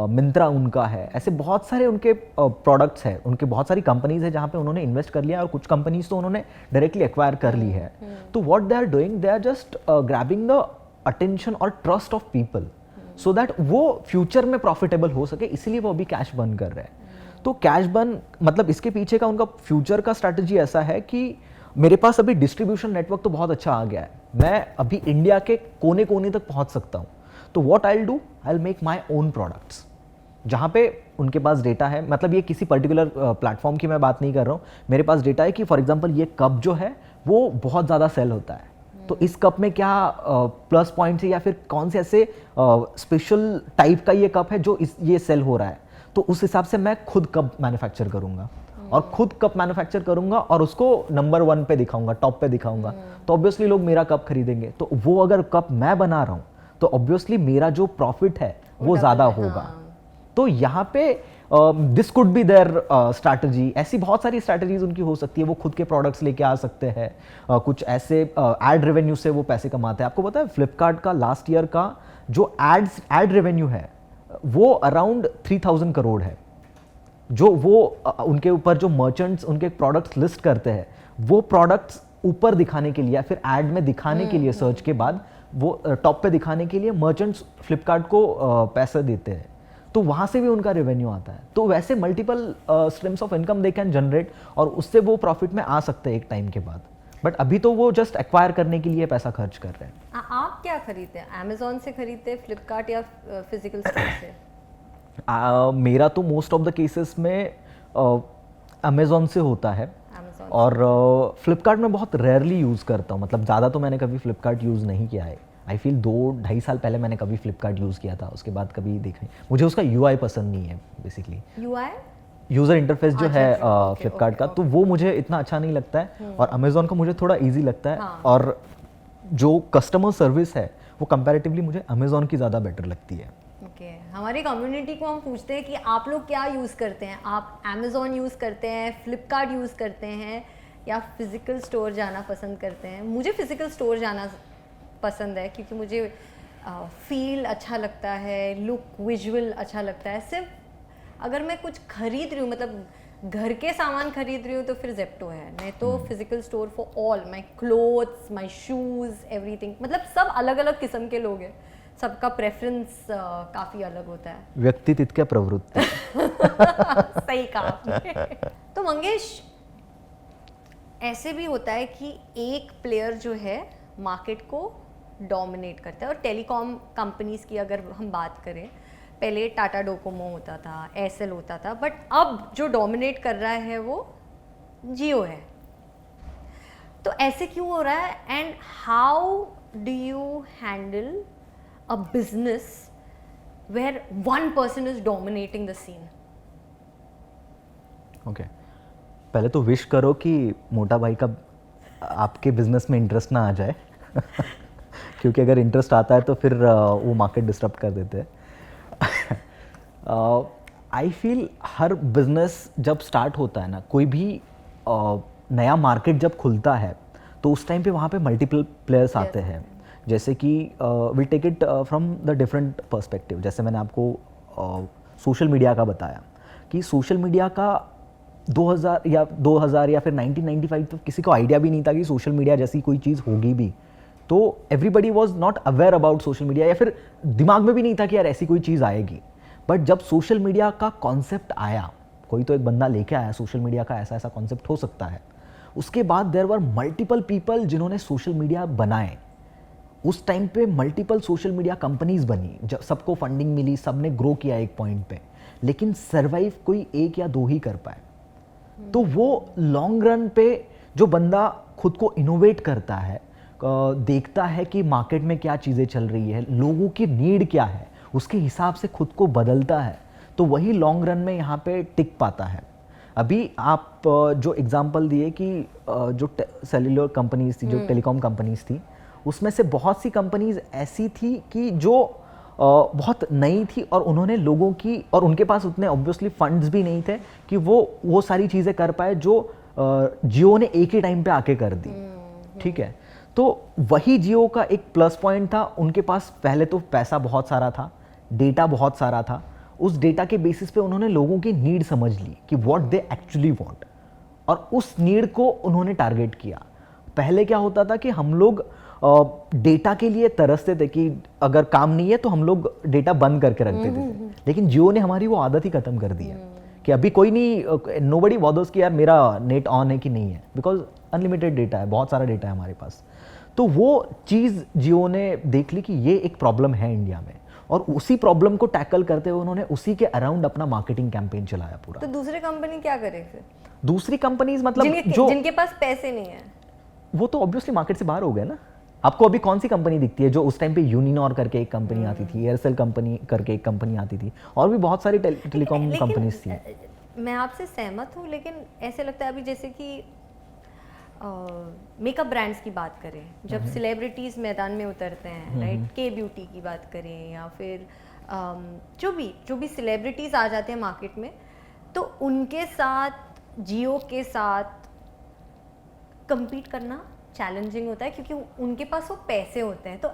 मिंत्रा उनका है, ऐसे बहुत सारे उनके प्रोडक्ट्स हैं, उनके बहुत सारी कंपनीज है जहाँ पे उन्होंने इन्वेस्ट कर लिया है और कुछ कंपनीज तो उन्होंने डायरेक्टली एक्वायर कर ली है। तो what they are doing, they are just grabbing the attention और trust of people so that वो फ्यूचर में प्रॉफिटेबल हो सके, इसलिए वो अभी कैश बर्न कर रहे हैं। तो कैश बर्न मतलब इसके पीछे का उनका फ्यूचर का स्ट्रैटेजी ऐसा है कि मेरे पास अभी डिस्ट्रीब्यूशन नेटवर्क तो बहुत अच्छा आ गया है, मैं अभी इंडिया के कोने कोने तक पहुंच सकता हूं। तो what I will do, I will make my own products, जहां पे उनके पास डेटा है। मतलब ये किसी पर्टिकुलर प्लेटफॉर्म की मैं बात नहीं कर रहा हूं, मेरे पास डेटा है कि फॉर एग्जांपल ये कप जो है वो बहुत ज़्यादा सेल होता है, तो इस कप में क्या प्लस पॉइंट्स है या फिर कौन से ऐसे स्पेशल टाइप का ये कप है जो ये सेल हो रहा है, तो उस हिसाब से मैं खुद कप मैन्युफैक्चर करूंगा और खुद कप मैन्युफैक्चर करूंगा और उसको नंबर 1 पे दिखाऊंगा, टॉप पे दिखाऊंगा, तो ऑब्वियसली लोग मेरा कप खरीदेंगे। तो वो अगर कप मैं बना रहा हूं तो ऑब्वियसली मेरा जो प्रॉफिट है वो ज़्यादा होगा। तो यहाँ पे this could be their strategy. ऐसी बहुत सारी स्ट्रैटेजीज उनकी हो सकती है, वो खुद के प्रोडक्ट्स लेके आ सकते हैं, कुछ ऐसे एड रेवेन्यू से वो पैसे कमाते हैं। आपको पता है फ्लिपकार्ट का लास्ट ईयर का जो एड रेवेन्यू है वो अराउंड 3,000 करोड़ है, जो वो उनके ऊपर जो मर्चेंट्स उनके प्रोडक्ट्स लिस्ट करते हैं, वो प्रोडक्ट्स ऊपर दिखाने के लिए या फिर एड में दिखाने के लिए सर्च के बाद वो टॉप पे दिखाने के लिए मर्चेंट्स फ्लिपकार्ट को पैसे देते हैं, तो वहाँ से भी उनका रेवेन्यू आता है। तो वैसे multiple streams of income they can generate और उससे वो प्रॉफिट में आ सकते हैं एक टाइम के बाद। बट अभी तो वो जस्ट एक्वायर करने के लिए पैसा खर्च कर रहे हैं। आप क्या खरीदते हैं, अमेजोन से खरीदते हैं, फ्लिपकार्ट या फिजिकल स्टोर से? मेरा तो मोस्ट ऑफ द केसेस में अमेजोन से होता है Amazon और फ्लिपकार्ट में बहुत रेयरली यूज़ करता हूँ, मतलब ज़्यादा तो मैंने कभी फ्लिपकार्ट यूज़ नहीं किया है। आई फील 2-2.5 साल पहले मैंने कभी फ्लिपकार्ट यूज़ किया था, उसके बाद कभी देखा नहीं। मुझे उसका यूआई पसंद नहीं है बेसिकली, UI यूज़र इंटरफेस जो है ओके, फ्लिपकार्ट का, तो वो मुझे इतना अच्छा नहीं लगता है और अमेजोन का मुझे थोड़ा ईजी लगता है। हाँ। और जो कस्टमर सर्विस है वो कंपैरेटिवली मुझे अमेजोन की ज़्यादा बेटर लगती है। ओके, हमारी कम्युनिटी को हम पूछते हैं कि आप लोग क्या यूज़ करते हैं, आप अमेजोन यूज़ करते हैं, फ्लिपकार्ट यूज़ करते हैं या फिज़िकल स्टोर जाना पसंद करते हैं? मुझे फिज़िकल स्टोर जाना पसंद है क्योंकि मुझे फील अच्छा लगता है, लुक विजुअल अच्छा लगता है। सिर्फ अगर मैं कुछ खरीद रही हूँ, मतलब घर के सामान खरीद रही हूँ, तो फिर जेप्टो है, नहीं तो physical store for all my clothes, my shoes, everything. मतलब सब अलग अलग किस्म के लोग हैं, सबका प्रेफरेंस काफ़ी अलग होता है। व्यक्ति तितक्या प्रवृत्ति। सही कहा आपने। तो मंगेश, ऐसे भी होता है कि एक प्लेयर जो है मार्केट को डोमिनेट करता है, और टेलीकॉम कंपनीज की अगर हम बात करें, पहले टाटा डोकोमो होता था, एयरसेल होता था, बट अब जो डोमिनेट कर रहा है वो जियो है। तो ऐसे क्यों हो रहा है, and how do you handle a business where one person is dominating the scene? Okay, पहले तो विश करो कि मोटा भाई का आपके बिजनेस में इंटरेस्ट ना आ जाए क्योंकि अगर इंटरेस्ट आता है तो फिर वो मार्केट डिस्टर्ब कर देते हैं। आई फील हर बिजनेस जब स्टार्ट होता है ना, कोई भी नया मार्केट जब खुलता है तो उस टाइम पे वहाँ पे मल्टीपल प्लेयर्स आते हैं। जैसे कि we take it from the different perspective. जैसे मैंने आपको सोशल मीडिया का बताया कि सोशल मीडिया का 2000 या फिर 1995 तो किसी को आइडिया भी नहीं था कि सोशल मीडिया जैसी कोई चीज़ होगी भी। तो everybody was not aware about social media, या फिर दिमाग में भी नहीं था कि यार ऐसी कोई चीज़ आएगी। बट जब सोशल मीडिया का कॉन्सेप्ट आया, कोई तो एक बंदा लेके आया सोशल मीडिया का ऐसा ऐसा कॉन्सेप्ट हो सकता है, उसके बाद देयर वर मल्टीपल पीपल जिन्होंने सोशल मीडिया बनाए। उस टाइम पे मल्टीपल सोशल मीडिया कंपनीज बनी, जब सबको फंडिंग मिली, सबने ग्रो किया एक पॉइंट पे, लेकिन सर्वाइव कोई एक या दो ही कर पाए। तो वो लॉन्ग रन पे जो बंदा खुद को इनोवेट करता है, देखता है कि मार्केट में क्या चीज़ें चल रही है, लोगों की नीड क्या है, उसके हिसाब से खुद को बदलता है, तो वही लॉन्ग रन में यहाँ पे टिक पाता है। अभी आप जो एग्जांपल दिए कि जो सेल्युलर कंपनीज थी, जो टेलीकॉम कंपनीज थी, उसमें से बहुत सी कंपनीज ऐसी थी कि जो बहुत नई थी और उन्होंने लोगों की, और उनके पास उतने ऑब्वियसली फंड्स भी नहीं थे कि वो सारी चीज़ें कर पाए जो जियो ने एक ही टाइम पे आके कर दी। ठीक है, तो वही जियो का एक प्लस पॉइंट था, उनके पास पहले तो पैसा बहुत सारा था, डेटा बहुत सारा था। उस डेटा के बेसिस पे उन्होंने लोगों की नीड समझ ली कि व्हाट दे एक्चुअली वांट, और उस नीड को उन्होंने टारगेट किया। पहले क्या होता था कि हम लोग डेटा के लिए तरसते थे कि अगर काम नहीं है तो हम लोग डेटा बंद करके रख देते थे, लेकिन जियो ने हमारी वो आदत ही खत्म कर दी है कि अभी कोई नहीं, नोबडी बॉदर्स कि यार मेरा नेट ऑन है कि नहीं है, बिकॉज अनलिमिटेड डेटा है, बहुत सारा डेटा है हमारे पास। तो वो चीज़ जियो ने देख ली कि ये एक प्रॉब्लम है इंडिया में, और उसी प्रॉब्लम को टैकल करते हुए उन्होंने उसी के अराउंड अपना मार्केटिंग कैंपेन चलाया पूरा। तो दूसरे कंपनी क्या करे फिर? दूसरी कंपनीज मतलब जिनके पास पैसे नहीं है, वो तो ऑब्वियसली मार्केट से बाहर हो गए ना। आपको अभी कौन सी कंपनी दिखती है जो उस टाइम पे यूनिनॉर करके एक कंपनी आती थी, एयरसेल कंपनी करके एक कंपनी आती थी, और भी बहुत सारी टेलीकॉम कंपनीज थी। मैं आपसे सहमत हूँ, लेकिन ऐसे लगता है अभी जैसे कि मेकअप ब्रांड्स की बात करें, जब सेलिब्रिटीज़ मैदान में उतरते हैं, राइट, के ब्यूटी की बात करें, या फिर जो भी सेलिब्रिटीज़ आ जाते हैं मार्केट में, तो उनके साथ जियो के साथ compete करना चैलेंजिंग होता है, क्योंकि उनके पास वो पैसे होते हैं। तो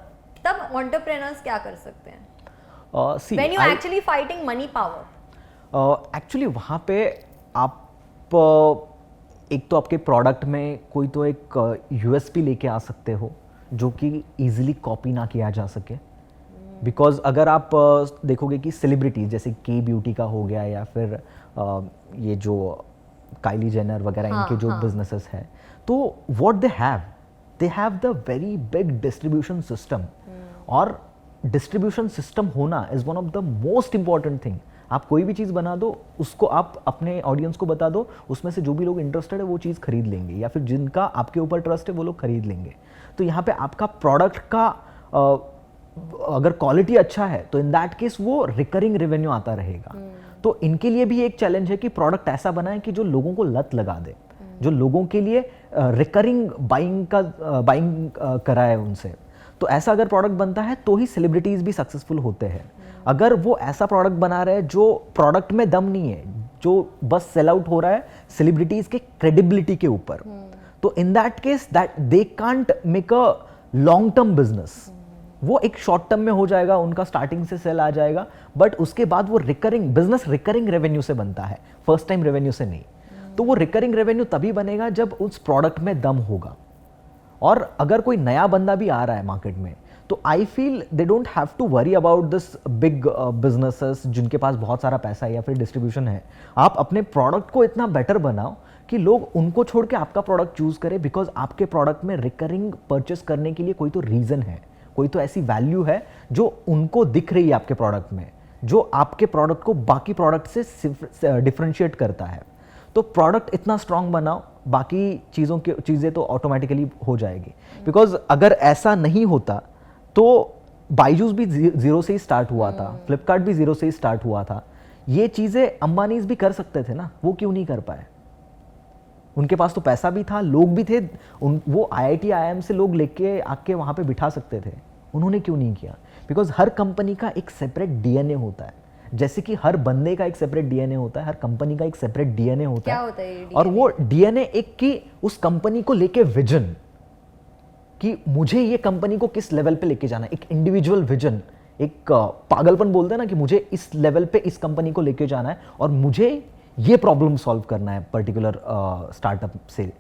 तब एंटरप्रेन्योर्स क्या कर सकते हैं? When you actually fighting money power? Actually वहाँ पे आप एक तो आपके प्रोडक्ट में कोई तो एक यूएसपी लेके आ सकते हो जो कि इजीली कॉपी ना किया जा सके। बिकॉज अगर आप देखोगे कि सेलिब्रिटीज जैसे के ब्यूटी का हो गया या फिर ये जो काइली जेनर वगैरह हाँ, इनके जो हाँ। बिजनेसेस हैं, तो what they have the very big distribution system. और डिस्ट्रीब्यूशन सिस्टम होना is one of the most important thing. आप कोई भी चीज़ बना दो, उसको आप अपने ऑडियंस को बता दो, उसमें से जो भी लोग इंटरेस्टेड है वो चीज़ खरीद लेंगे, या फिर जिनका आपके ऊपर ट्रस्ट है वो लोग खरीद लेंगे। तो यहाँ पे आपका प्रोडक्ट का अगर क्वालिटी अच्छा है तो इन दैट केस वो रिकरिंग रेवेन्यू आता रहेगा। तो इनके लिए भी एक चैलेंज है कि प्रोडक्ट ऐसा बनाए कि जो लोगों को लत लगा दे, जो लोगों के लिए रिकरिंग बाइंग कराए उनसे। तो ऐसा अगर प्रोडक्ट बनता है तो ही सेलिब्रिटीज भी सक्सेसफुल होते हैं। अगर वो ऐसा प्रोडक्ट बना रहे हैं जो प्रोडक्ट में दम नहीं है, जो बस सेल आउट हो रहा है सेलिब्रिटीज के क्रेडिबिलिटी के ऊपर, तो in that case that they can't make a long term business. वो एक शॉर्ट टर्म में हो जाएगा, उनका स्टार्टिंग से सेल आ जाएगा, बट उसके बाद वो रिकरिंग बिजनेस रिकरिंग रेवेन्यू से बनता है, फर्स्ट टाइम रेवेन्यू से नहीं। तो वो रिकरिंग रेवेन्यू तभी बनेगा जब उस प्रोडक्ट में दम होगा। और अगर कोई नया बंदा भी आ रहा है मार्केट में, तो I feel they don't have to worry about this big businesses जिनके पास बहुत सारा पैसा है या फिर डिस्ट्रीब्यूशन है। आप अपने प्रोडक्ट को इतना बेटर बनाओ कि लोग उनको छोड़ के आपका प्रोडक्ट चूज करें, बिकॉज आपके प्रोडक्ट में रिकरिंग परचेस करने के लिए कोई तो रीजन है, कोई तो ऐसी वैल्यू है जो उनको दिख रही है आपके प्रोडक्ट में, जो आपके प्रोडक्ट को बाकी प्रोडक्ट से डिफरेंशिएट करता है। तो प्रोडक्ट इतना स्ट्रांग बनाओ, बाकी चीज़ें तो ऑटोमेटिकली हो जाएगी। बिकॉज अगर ऐसा नहीं होता तो बायजूस भी जीरो से ही स्टार्ट हुआ था, फ्लिपकार्ट भी जीरो से ही स्टार्ट हुआ था। ये चीज़ें अंबानीज भी कर सकते थे ना, वो क्यों नहीं कर पाए? उनके पास तो पैसा भी था, लोग भी थे, वो IIT IIM से लोग लेके आके वहाँ पे बिठा सकते थे, उन्होंने क्यों नहीं किया? बिकॉज हर कंपनी का एक सेपरेट DNA होता है, जैसे कि हर बंदे का एक सेपरेट DNA होता है, हर कंपनी का एक सेपरेट DNA होता क्या है। होता है ये और DNA? वो DNA एक की उस कंपनी को लेके विजन, कि मुझे ये कंपनी को किस लेवल पे लेके जाना है, एक इंडिविजुअल विजन, एक पागलपन बोलते हैं ना कि मुझे इस लेवल पे इस कंपनी को लेके जाना है और मुझे ये प्रॉब्लम सॉल्व करना है पर्टिकुलर स्टार्टअप से।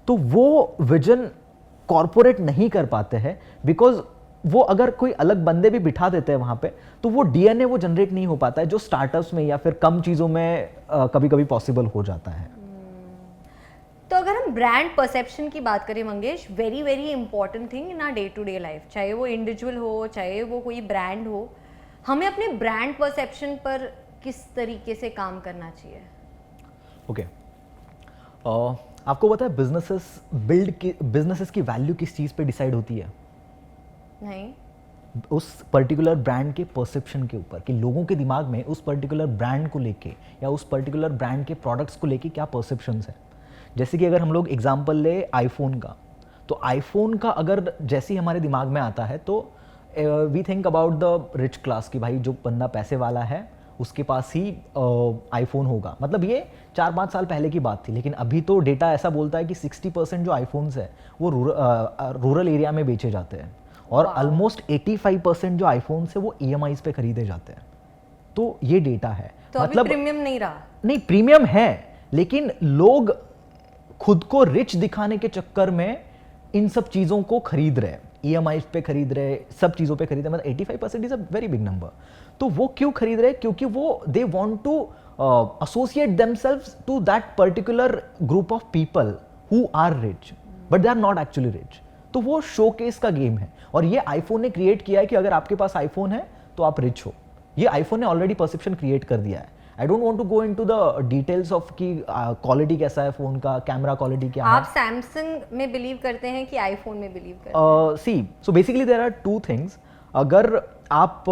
तो वो विजन कॉरपोरेट नहीं कर पाते हैं, बिकॉज वो अगर कोई अलग बंदे भी बिठा देते हैं वहाँ पे, तो वो DNA वो जनरेट नहीं हो पाता है, जो स्टार्टअप्स में या फिर कम चीज़ों में कभी कभी पॉसिबल हो जाता है। तो अगर हम ब्रांड परसेप्शन की बात करें Mangesh, very very important thing in our day to day life, चाहे वो इंडिविजुअल हो चाहे वो कोई ब्रांड हो, हमें अपने ब्रांड परसेप्शन पर किस तरीके से काम करना चाहिए? ओके, आपको पता है बिजनेसेस की वैल्यू किस चीज़ पे डिसाइड होती है? नहीं। उस पर्टिकुलर ब्रांड के परसेप्शन के ऊपर, कि लोगों के दिमाग में उस पर्टिकुलर ब्रांड को लेके या उस पर्टिकुलर ब्रांड के प्रोडक्ट्स को लेके क्या परसेप्शंस है। जैसे कि अगर हम लोग एग्जांपल ले आईफोन का, तो आईफोन का अगर जैसे ही हमारे दिमाग में आता है तो we think about the rich class, कि भाई जो बंदा पैसे वाला है उसके पास ही आईफोन होगा। मतलब ये 4-5 साल पहले की बात थी, लेकिन अभी तो डेटा ऐसा बोलता है कि 60% जो आईफोन्स है वो रूरल एरिया में बेचे जाते हैं, और ऑलमोस्ट 85% जो आईफोन्स है वो EMIs पे खरीदे जाते हैं। तो ये डेटा है। तो मतलब अभी प्रीमियम नहीं रहा? नहीं, प्रीमियम है, लेकिन लोग खुद को रिच दिखाने के चक्कर में इन सब चीज़ों को खरीद रहे हैं, EMIs पे खरीद रहे, सब चीज़ों पे खरीद रहे। मतलब 85% is a very big number. तो वो क्यों खरीद रहे हैं? क्योंकि वो they want to associate themselves to that particular group of people who are rich, but they are not actually rich. तो वो शोकेस का गेम है, और ये आईफोन ने क्रिएट किया है कि अगर आपके पास आईफोन है तो आप रिच हो। ये आईफोन ने ऑलरेडी परसेप्शन क्रिएट कर दिया है। I don't want to go into the details of कि क्वालिटी कैसा है फोन का, कैमरा क्वालिटी क्या है। आप सैमसंग में बिलीव करते हैं कि आईफोन में बिलीव करते हैं? See, so basically there are two things. अगर आप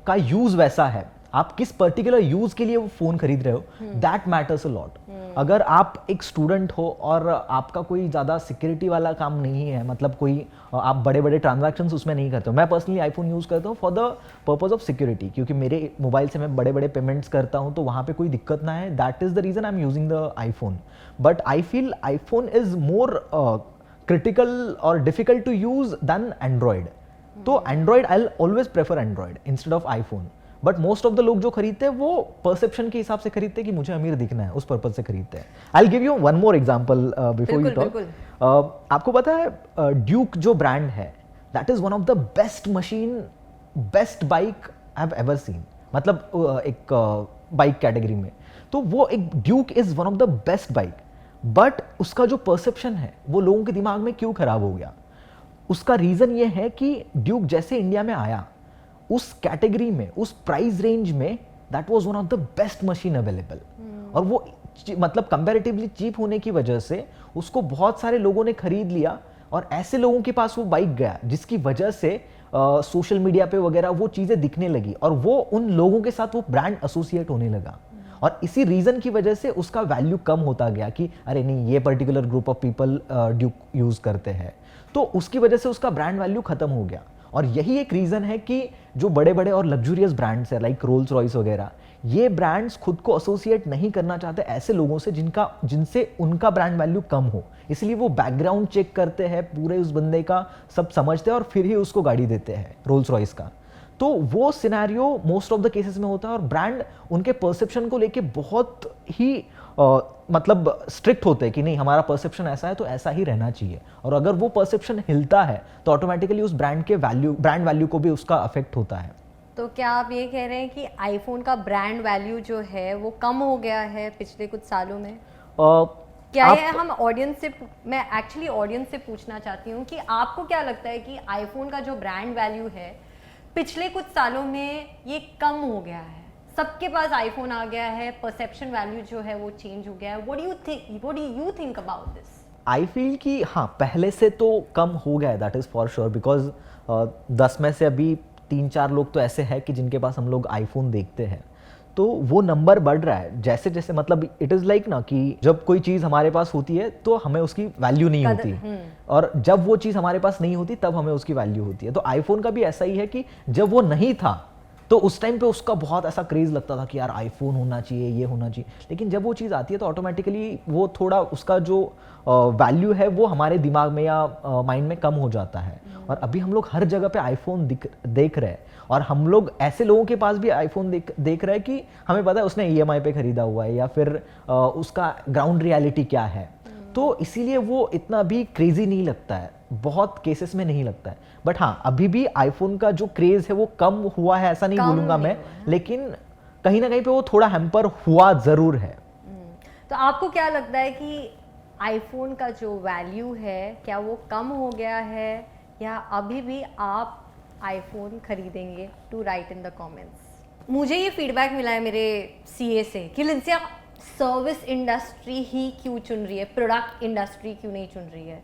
का यूज वैसा है, आप किस पर्टिकुलर यूज के लिए वो फोन खरीद रहे हो, दैट मैटर्स अ लॉट। अगर आप एक स्टूडेंट हो और आपका कोई ज़्यादा सिक्योरिटी वाला काम नहीं है, मतलब कोई आप बड़े बड़े ट्रांजैक्शंस उसमें नहीं करते हो। मैं पर्सनली आईफोन यूज़ करता हूँ for the purpose of security, क्योंकि मेरे मोबाइल से मैं बड़े बड़े पेमेंट्स करता हूँ, तो वहाँ पे कोई दिक्कत ना है। That is the reason I am using the iPhone. But I feel iPhone is more critical और difficult to use than android. तो android, I will always prefer android instead of iPhone. But most of the लोग जो खरीदते हैं वो परसेप्शन के हिसाब से खरीदते हैं कि मुझे अमीर दिखना है, उस पर्पज से खरीदते हैं. I will give you one more example before you बिल्कुल, टॉक. आपको पता है ड्यूक जो ब्रांड है, that is one of the best machine, best bike I have ever seen. मतलब एक बाइक कैटेगरी में तो वो एक Duke is one of the best bike. But उसका जो परसेप्शन है वो लोगों के दिमाग में क्यों खराब हो गया? उसका रीजन ये है कि ड्यूक जैसे इंडिया में आया, उस कैटेगरी में, उस प्राइस रेंज में, that was one of the best machine available. और वो मतलब कंपैरेटिवली चीप होने की वजह से उसको बहुत सारे लोगों ने खरीद लिया. और ऐसे लोगों के पास वो बाइक गया जिसकी वजह से सोशल मीडिया पे वगैरह वो चीज़ें दिखने लगी और वो उन लोगों के साथ वो ब्रांड एसोसिएट होने लगा. और इसी रीज़न की वजह से उसका वैल्यू कम होता गया कि अरे नहीं, ये particular group of people Duke use करते हैं, तो उसकी वजह से उसका ब्रांड वैल्यू खत्म हो गया. और यही एक रीज़न है कि जो बड़े बड़े और लग्जूरियस ब्रांड्स हैं लाइक रोल्स रॉयस वगैरह, ये ब्रांड्स खुद को एसोसिएट नहीं करना चाहते ऐसे लोगों से जिनसे उनका ब्रांड वैल्यू कम हो. इसलिए वो बैकग्राउंड चेक करते हैं पूरे उस बंदे का, सब समझते हैं और फिर ही उसको गाड़ी देते हैं रोल्स रॉयस का. तो वो scenario most of the cases में होता है और ब्रांड उनके परसेप्शन को लेके बहुत ही मतलब स्ट्रिक्ट होते हैं कि नहीं, हमारा परसेप्शन ऐसा है तो ऐसा ही रहना चाहिए. और अगर वो परसेप्शन हिलता है तो ऑटोमेटिकली उस ब्रांड वैल्यू को भी उसका अफेक्ट होता है. तो क्या आप ये कह रहे हैं कि आईफोन का ब्रांड वैल्यू जो है वो कम हो गया है पिछले कुछ सालों में? क्या ये हम ऑडियंस से, मैं एक्चुअली ऑडियंस से पूछना चाहती हूँ कि आपको क्या लगता है कि आईफोन का जो ब्रांड वैल्यू है पिछले कुछ सालों में ये कम हो गया है? सबके पास आईफोन आ गया है, परसेप्शन वैल्यू जो है वो चेंज हो गया है. What do you think about this? I feel कि हाँ, पहले से तो कम हो गया है, that is for sure. Because 10 में से अभी 3-4 लोग तो ऐसे हैं कि जिनके पास हम लोग आईफोन देखते हैं. तो वो नंबर बढ़ रहा है जैसे जैसे, मतलब इट इज़ लाइक ना कि जब कोई चीज़ हमारे पास होती है तो हमें उसकी वैल्यू नहीं होती, और जब वो चीज़ हमारे पास नहीं होती तब हमें उसकी वैल्यू होती है. तो आईफोन का भी ऐसा ही है कि जब वो नहीं था तो उस टाइम पे उसका बहुत ऐसा क्रेज़ लगता था कि यार आईफोन होना चाहिए, ये होना चाहिए. लेकिन जब वो चीज़ आती है तो ऑटोमेटिकली वो थोड़ा उसका जो वैल्यू है वो हमारे दिमाग में या माइंड में कम हो जाता है. और अभी हम लोग हर जगह पे आईफोन देख रहे हैं और हम लोग ऐसे लोगों के पास भी आईफोन देख रहे हैं कि हमें पता है उसने ईएमआई पे खरीदा हुआ है या फिर उसका ग्राउंड रियलिटी क्या है. तो इसीलिए वो इतना भी क्रेजी नहीं लगता है, बहुत केसेस में नहीं लगता है. बट हाँ, अभी भी आईफोन का जो क्रेज है वो कम हुआ है ऐसा नहीं बोलूंगा मैं, लेकिन कहीं ना कहीं पे वो थोड़ा हैम्पर हुआ जरूर है. तो आपको क्या लगता है कि आईफोन का जो वैल्यू है क्या वो कम हो गया है या अभी भी आप आईफोन खरीदेंगे? To write in the comments. मुझे ये फीडबैक मिला है मेरे सीए से कि लिंसिया सर्विस इंडस्ट्री ही क्यों चुन रही है, प्रोडक्ट इंडस्ट्री क्यों नहीं चुन रही है?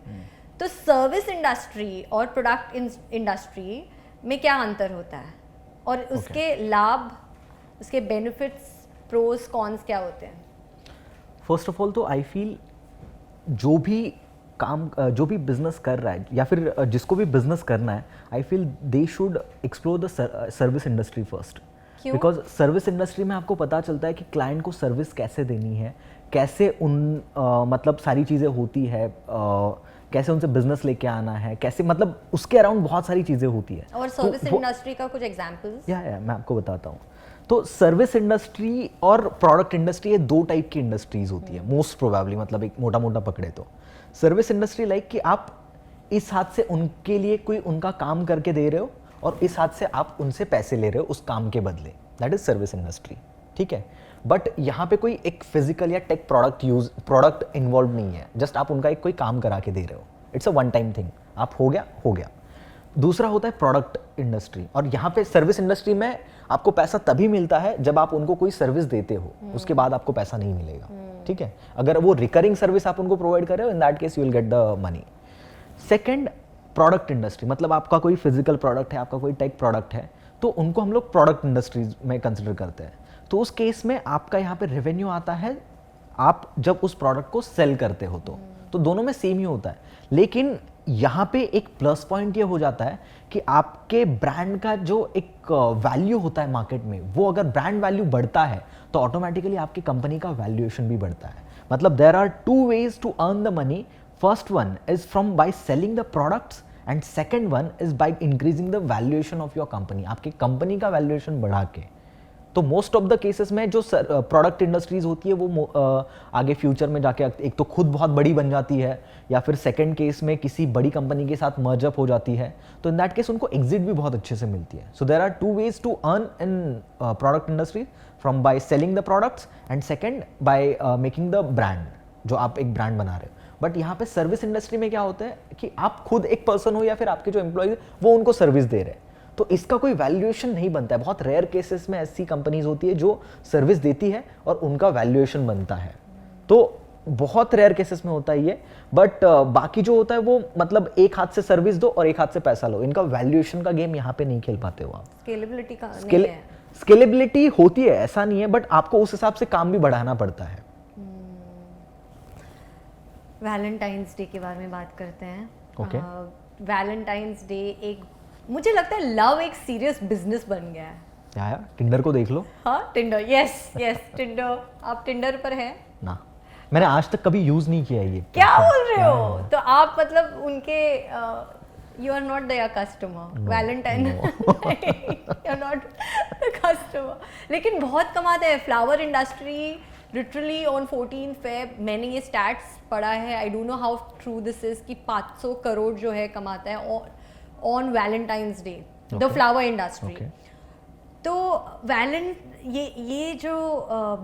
तो सर्विस इंडस्ट्री और प्रोडक्ट इंडस्ट्री में क्या अंतर होता है और उसके लाभ, उसके बेनिफिट्स, प्रोज कॉन्स क्या होते हैं? फर्स्ट ऑफ ऑल तो आई फील जो भी बिजनेस कर रहा है या फिर जिसको भी बिजनेस करना है, आई feel they should explore the service industry first. Because service industry में आपको पता चलता है कि क्लाइंट को सर्विस कैसे देनी है, कैसे मतलब सारी चीज़ें होती है, कैसे उनसे बिजनेस लेके आना है, कैसे मतलब उसके अराउंड बहुत सारी चीज़ें होती है. और सर्विस इंडस्ट्री का कुछ एग्जांपल्स? या मैं आपको बताता हूँ. तो सर्विस इंडस्ट्री और प्रोडक्ट इंडस्ट्री, ये 2 टाइप की इंडस्ट्रीज होती है मोस्ट प्रोबेबली, मतलब एक मोटा मोटा पकड़े तो. सर्विस इंडस्ट्री लाइक कि आप इस हाथ से उनके लिए कोई उनका काम करके दे रहे हो और इस हाथ से आप उनसे पैसे ले रहे हो उस काम के बदले, दैट इज सर्विस इंडस्ट्री. ठीक है. बट यहाँ पे कोई एक फिजिकल या टेक प्रोडक्ट इन्वॉल्व नहीं है, जस्ट आप उनका एक कोई काम करा के दे रहे हो. It's a one time thing, आप हो गया. दूसरा होता है प्रोडक्ट इंडस्ट्री, और यहाँ पे सर्विस इंडस्ट्री में आपको पैसा तभी मिलता है जब आप उनको कोई सर्विस देते हो, उसके बाद आपको पैसा नहीं मिलेगा. ठीक है. अगर वो रिकरिंग सर्विस आप उनको प्रोवाइड कर रहे हो, इन that case you will get the money. Second, product industry, मतलब आपका कोई फिजिकल प्रोडक्ट है, आपका कोई टेक प्रोडक्ट है, तो उनको हम लोग प्रोडक्ट इंडस्ट्रीज में कंसिडर करते हैं. तो उस केस में आपका यहाँ पे रेवेन्यू आता है आप जब उस प्रोडक्ट को सेल करते हो. तो दोनों में सेम ही होता है. लेकिन यहाँ पे एक प्लस पॉइंट ये हो जाता है कि आपके ब्रांड का जो एक वैल्यू होता है मार्केट में, वो अगर ब्रांड वैल्यू बढ़ता है तो ऑटोमेटिकली आपकी कंपनी का वैल्यूएशन भी बढ़ता है. मतलब there are 2 ways to earn the money. First one is from by selling the products and second one is by increasing the valuation of your company. आपकी कंपनी का वैल्यूएशन बढ़ा के, तो मोस्ट ऑफ द केसेस में जो प्रोडक्ट इंडस्ट्रीज होती है वो आगे फ्यूचर में जाके एक तो खुद बहुत बड़ी बन जाती है, या फिर सेकंड केस में किसी बड़ी कंपनी के साथ मर्ज अप हो जाती है, तो इन दैट केस उनको एग्जिट भी बहुत अच्छे से मिलती है. So there are two ways to earn in product industry, from by selling the products and second by making the brand, जो आप एक ब्रांड बना रहे हो. बट यहाँ पे सर्विस इंडस्ट्री में क्या होता है कि आप खुद एक पर्सन हो या फिर आपके जो एम्प्लॉय वो उनको सर्विस दे रहे हैं, तो इसका कोई वैल्यूएशन नहीं बनता है. बहुत रेयर केसेस में ऐसी कंपनीज होती है जो सर्विस देती है और उनका वैल्यूएशन बनता है, तो बहुत रेयर केसेस में होता है ये. बट बाकी जो होता है वो मतलब एक हाथ से सर्विस दो और एक हाथ से पैसा लो, इनका वैल्यूएशन का गेम यहाँ पे नहीं खेल पाते हो आप. स्केलेबिलिटी का नहीं है. स्केलेबिलिटी होती है, ऐसा नहीं है, बट आपको उस हिसाब से काम भी बढ़ाना पड़ता है. वैलेंटाइंस डे के बारे में बात करते हैं. Okay. वैलेंटाइंस डे एक, मुझे लगता है लव एक सीरियस बिजनेस बन गया है. यार टिंडर को देख लो. हाँ टिंडर, यस यस टिंडर. आप टिंडर पर हैं? ना, मैंने आज तक कभी यूज नहीं किया ये. क्या बोल रहे हो? तो आप मतलब उनके you are not the customer Valentine, you are not the customer. लेकिन बहुत कमाते हैं flower industry. Literally on 14 Feb मैंने ये स्टैट्स पढ़ा है, I don't know how true this is, कि 500 करोड़ जो है कमाता है on Valentine's Day the flower industry. तो ये जो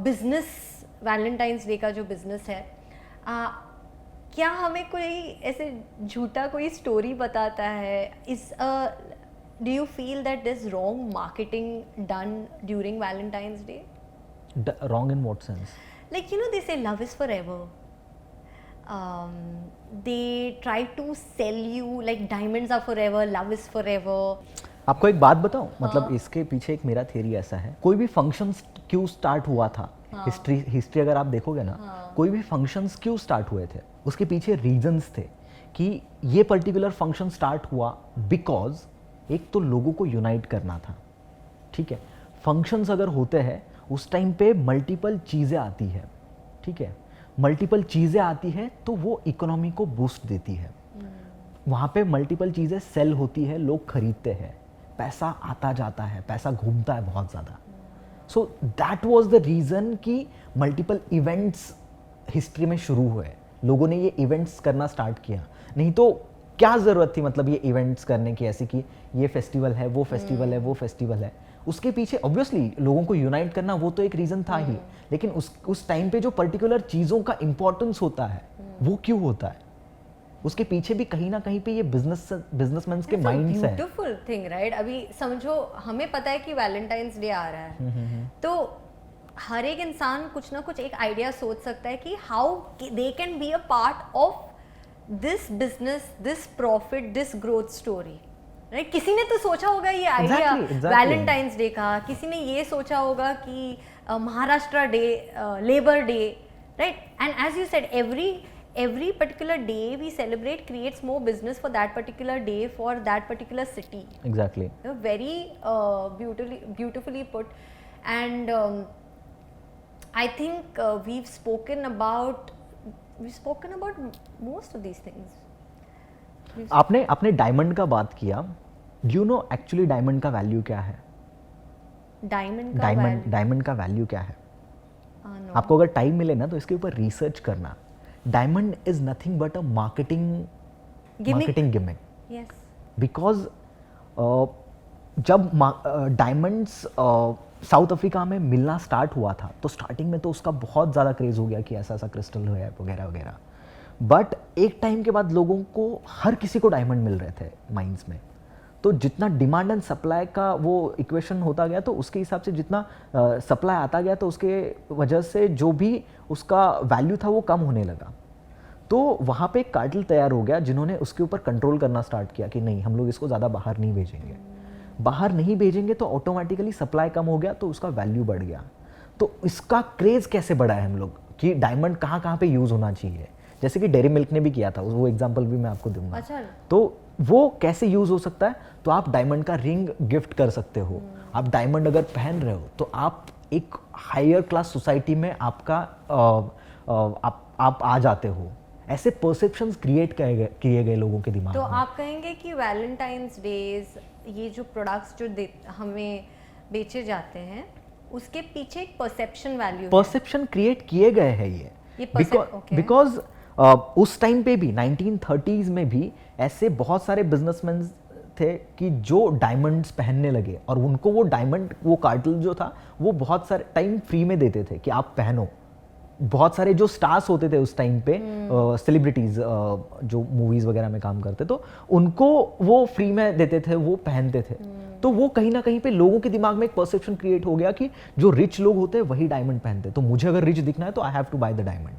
बिजनेस, वैलेंटाइंस डे का जो बिजनेस है, क्या हमें कोई ऐसे झूठा कोई स्टोरी बताता है? Do you feel that this wrong marketing done during Valentine's day? Wrong in what sense? Like, you know, they say love is forever. They try to sell you like diamonds are forever, love is forever. आपको एक बात बताऊं, मतलब इसके पीछे एक मेरा थ्योरी ऐसा है, कोई भी फंक्शन क्यों स्टार्ट हुआ था, हिस्ट्री अगर आप देखोगे ना, कोई भी फंक्शंस क्यों स्टार्ट हुए थे, उसके पीछे रीजंस थे कि ये पर्टिकुलर फंक्शन स्टार्ट हुआ बिकॉज एक तो लोगों को यूनाइट करना था. ठीक है, फंक्शंस अगर होते हैं उस टाइम पे मल्टीपल चीज़ें आती है. ठीक है, मल्टीपल चीज़ें आती है तो वो इकोनॉमी को बूस्ट देती है. वहाँ पे मल्टीपल चीज़ें सेल होती है, लोग खरीदते हैं, पैसा आता जाता है, पैसा घूमता है बहुत ज़्यादा. So that was the reason कि मल्टीपल इवेंट्स हिस्ट्री में शुरू हुए, लोगों ने ये इवेंट्स करना स्टार्ट किया. नहीं तो क्या ज़रूरत थी मतलब ये इवेंट्स करने की, ऐसी कि ये फेस्टिवल है, वो फेस्टिवल है, वो फेस्टिवल है. उसके पीछे ऑब्वियसली लोगों को यूनाइट करना वो तो एक रीज़न था ही, लेकिन उस टाइम पे जो पर्टिकुलर चीज़ों का इंपॉर्टेंस होता है वो क्यों होता है, उसके पीछे भी कहीं ना कहीं पे ये बिजनेसमैन के माइंड्स है. Beautiful thing right. अभी समझो हमें पता है कि वैलेंटाइंस डे आ रहा है, तो हर एक इंसान कुछ ना कुछ एक आइडिया सोच सकता है कि how they can be a part of this business, this profit, this growth story. Right, किसी ने तो सोचा होगा ये आइडिया वैलेंटाइंस डे का, किसी ने ये सोचा होगा कि Maharashtra Day, Labour Day, right. And as you said, every particular day we celebrate creates more business for that particular day, for that particular city. Exactly. Very beautifully put. And I think we've spoken about most of these things. आपने डायमंड का बात किया. Do you know actually diamond का वैल्यू क्या है? डायमंड का वैल्यू क्या है? no. आपको अगर टाइम मिले ना तो इसके ऊपर रिसर्च करना. Diamond is nothing but a marketing gimmick. Yes. Because जब डायमंड्स साउथ अफ्रीका में मिलना स्टार्ट हुआ था तो स्टार्टिंग में तो उसका बहुत ज़्यादा क्रेज़ हो गया कि ऐसा ऐसा क्रिस्टल है वगैरह वगैरह. बट एक टाइम के बाद लोगों को, हर किसी को डायमंड मिल रहे थे माइंस में, तो जितना डिमांड एंड सप्लाई का वो इक्वेशन होता गया तो उसके हिसाब से जितना सप्लाई आता गया तो उसके वजह से जो भी उसका वैल्यू था वो कम होने लगा. तो वहाँ पे एक कार्टेल तैयार हो गया जिन्होंने उसके ऊपर कंट्रोल करना स्टार्ट किया कि नहीं, हम लोग इसको ज़्यादा बाहर नहीं भेजेंगे. बाहर नहीं भेजेंगे तो ऑटोमेटिकली सप्लाई कम हो गया तो उसका वैल्यू बढ़ गया. तो इसका क्रेज़ कैसे बढ़ा है हम लोग कि डायमंड कहाँ कहाँ पे यूज़ होना चाहिए, जैसे कि डेयरी मिल्क ने भी किया था, वो एग्जांपल भी मैं आपको दूंगा. अच्छा. तो वो कैसे यूज़ हो सकता है, तो आप डायमंड का रिंग गिफ्ट कर सकते हो. आप डायमंड अगर पहन रहे हो तो आप एक हायर क्लास सोसाइटी में आपका आप आ जाते हो. ऐसे परसेप्शंस क्रिएट किए गए लोगों के दिमाग तो में. आप कहेंगे कि वैलेंटाइंस डेज, ये जो प्रोडक्ट्स जो हमें बेचे जाते हैं उसके पीछे एक परसेप्शन वैल्यू है। परसेप्शन क्रिएट किए गए हैं ये बिकॉज उस टाइम पे भी 1930s में भी ऐसे बहुत सारे बिजनेसमैन थे कि जो डायमंड्स पहनने लगे और उनको वो डायमंड, वो कार्टिल जो था वो बहुत सारे टाइम फ्री में देते थे कि आप पहनो। बहुत सारे जो स्टार्स होते थे उस टाइम पे, सेलिब्रिटीज जो मूवीज वगैरह में काम करते, तो उनको वो फ्री में देते थे, वो पहनते थे। तो वो कहीं ना कहीं पे लोगों के दिमाग में एक परसेप्शन क्रिएट हो गया कि जो रिच लोग होते हैं वही डायमंड पहनते, तो मुझे अगर रिच दिखना है तो I have to buy the diamond.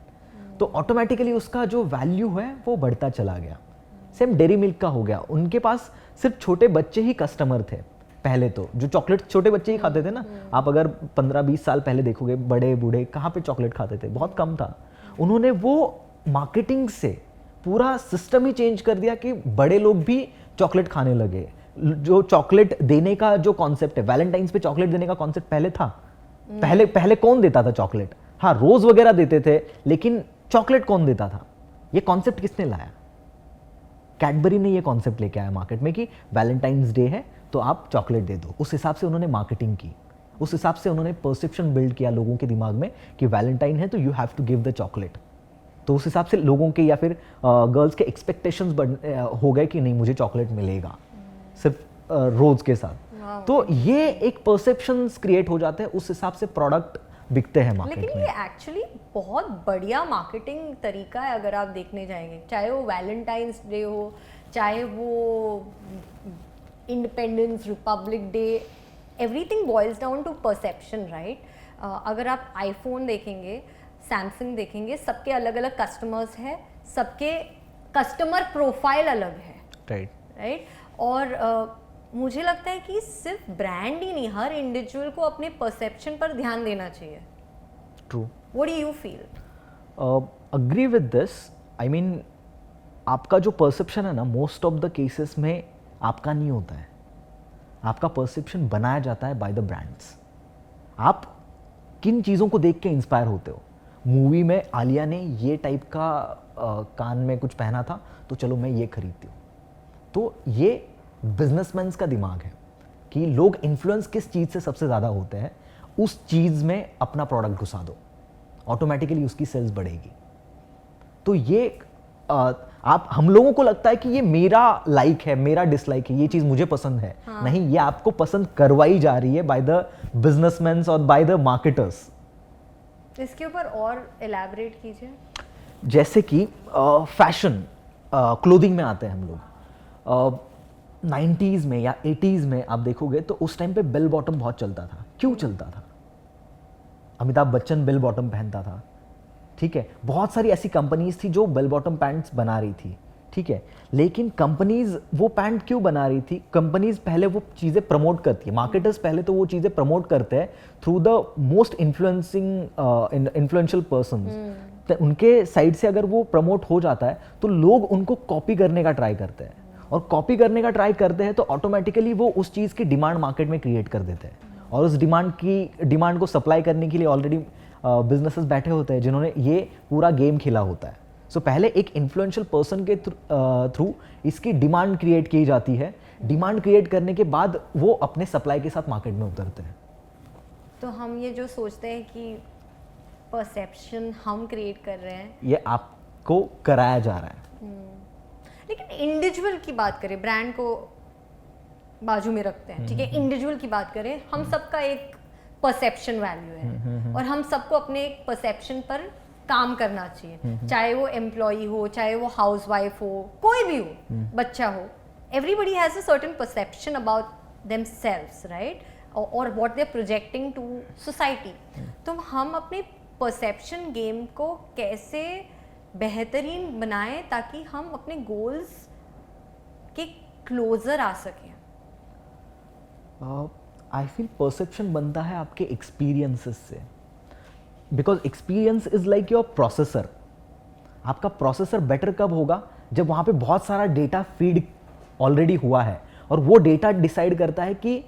तो ऑटोमेटिकली उसका जो वैल्यू है वो बढ़ता चला गया। सेम डेयरी मिल्क का हो गया, उनके पास सिर्फ छोटे बच्चे ही कस्टमर थे पहले, तो जो चॉकलेट छोटे बच्चे ही खाते थे ना। आप अगर 15-20 साल पहले देखोगे, बड़े बूढ़े कहाँ पे चॉकलेट खाते थे, बहुत कम था। उन्होंने वो मार्केटिंग से पूरा सिस्टम ही चेंज कर दिया कि बड़े लोग भी चॉकलेट खाने लगे। जो चॉकलेट देने का जो कॉन्सेप्ट है, वैलेंटाइंस पे चॉकलेट देने का कॉन्सेप्ट पहले था। पहले कौन देता था चॉकलेट? हाँ, रोज वगैरह देते थे, लेकिन चॉकलेट कौन देता था? ये कॉन्सेप्ट किसने लाया? कैडबरी ने ये कॉन्सेप्ट लेके आया मार्केट में कि वैलेंटाइंस डे है तो आप चॉकलेट दे दो। उस हिसाब से उन्होंने मार्केटिंग की, उस हिसाब से उन्होंने परसेप्शन बिल्ड किया लोगों के दिमाग में कि वैलेंटाइन है तो you have to give the chocolate. तो उस हिसाब से लोगों के या फिर गर्ल्स के एक्सपेक्टेशंस हो गए कि नहीं, मुझे चॉकलेट मिलेगा सिर्फ रोज के साथ। तो ये एक परसेप्शंस क्रिएट हो जाते हैं, उस हिसाब से प्रोडक्ट बिकते हैं मार्केट में। लेकिन ये एक्चुअली बहुत बढ़िया मार्केटिंग तरीका है अगर आप देखने जाएंगे, चाहे वो वैलेंटाइंस डे हो, चाहे वो Independence Republic Day, everything boils down to perception, right? अगर आप आईफोन देखेंगे, सैमसंग देखेंगे, सबके अलग अलग कस्टमर्स हैं, सबके कस्टमर प्रोफाइल अलग है, राइट? और मुझे लगता है कि सिर्फ ब्रांड ही नहीं, हर इंडिविजुअल को अपने परसेप्शन पर ध्यान देना चाहिए। True. What do you feel? Agree with this. I mean, आपका जो परसेप्शन है ना, मोस्ट ऑफ द केसेस में आपका नहीं होता है, आपका परसेप्शन बनाया जाता है बाय द ब्रांड्स। आप किन चीज़ों को देख के इंस्पायर होते हो? मूवी में आलिया ने ये टाइप का कान में कुछ पहना था तो चलो मैं ये खरीदती हूँ। तो ये बिजनेसमैन का दिमाग है कि लोग इन्फ्लुएंस किस चीज़ से सबसे ज़्यादा होते हैं, उस चीज़ में अपना प्रोडक्ट घुसा दो, ऑटोमेटिकली उसकी सेल्स बढ़ेगी। तो ये आप, हम लोगों को लगता है कि ये मेरा लाइक है, मेरा डिसलाइक है, ये चीज़ मुझे पसंद है। हाँ। नहीं, ये आपको पसंद करवाई जा रही है बाय द बिजनेसमैन और बाय द मार्केटर्स। इसके ऊपर और एलैबोरेट कीजिए। जैसे कि फैशन, क्लोथिंग में आते हैं हम लोग। 90s में या 80s में आप देखोगे तो उस टाइम पे बेल बॉटम बहुत चलता था। क्यों चलता था? अमिताभ बच्चन बेल बॉटम पहनता था, ठीक है। बहुत सारी ऐसी कंपनीज थी जो बेल बॉटम पैंट्स बना रही थी, ठीक है। लेकिन कंपनीज वो पैंट क्यों बना रही थी? कंपनीज पहले वो चीज़ें प्रमोट करती है, मार्केटर्स पहले तो वो चीज़ें प्रमोट करते हैं through the most influential persons. तो उनके साइड से अगर वो प्रमोट हो जाता है तो लोग उनको कॉपी करने का ट्राई करते हैं, और कॉपी करने का ट्राई करते हैं तो ऑटोमेटिकली वो उस चीज़ की डिमांड मार्केट में क्रिएट कर देते हैं, और उस डिमांड को सप्लाई करने के लिए ऑलरेडी बिजनेसेस बैठे होते हैं जिन्होंने ये पूरा गेम खेला होता है। सो पहले एक इन्फ्लुएंशियल पर्सन के थ्रू इसकी डिमांड क्रिएट की जाती है। डिमांड क्रिएट करने के बाद वो अपने सप्लाई के साथ मार्केट में उतरते हैं। तो हम ये जो सोचते हैं कि परसेप्शन हम क्रिएट कर रहे हैं, ये आपको कराया जा रहा है। लेकिन इंडिविजुअल की बात करें, ब्रांड को बाजू में रखते हैं, ठीक है, इंडिविजुअल की बात करें, हम सबका एक परसेप्शन वैल्यू है और हम सबको अपने एक परसेप्शन पर काम करना चाहिए, चाहे वो एम्प्लॉय हो, चाहे वो हाउसवाइफ हो, कोई भी हो, बच्चा हो, everybody has a certain perception about themselves, right, और what they are projecting to society. तो हम अपने परसेप्शन गेम को कैसे बेहतरीन बनाएं ताकि हम अपने गोल्स के क्लोजर आ सकें? आई फील परसेप्शन बनता है आपके एक्सपीरियंसेस से, because experience is like your processor. आपका प्रोसेसर बेटर कब होगा? जब वहाँ पे बहुत सारा डेटा फीड ऑलरेडी हुआ है, और वो डेटा डिसाइड करता है कि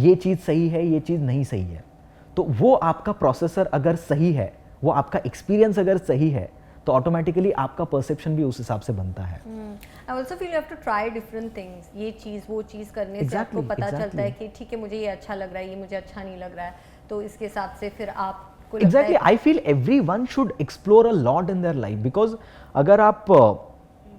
ये चीज़ सही है, ये चीज़ नहीं सही है। तो वो आपका प्रोसेसर अगर सही है, वो आपका एक्सपीरियंस अगर सही है, तो ऑटोमेटिकली आपका परसेप्शन भी उस हिसाब से बनता है। I also feel you have to try different things. ये चीज़ वो चीज़ करने से आपको पता चलता है कि ठीक है, मुझे ये अच्छा लग रहा है, ये मुझे अच्छा नहीं लग रहा है। तो इसके हिसाब से फिर आपको लगता एग्जैक्टली है I feel everyone should explore a lot in their life, because अगर आप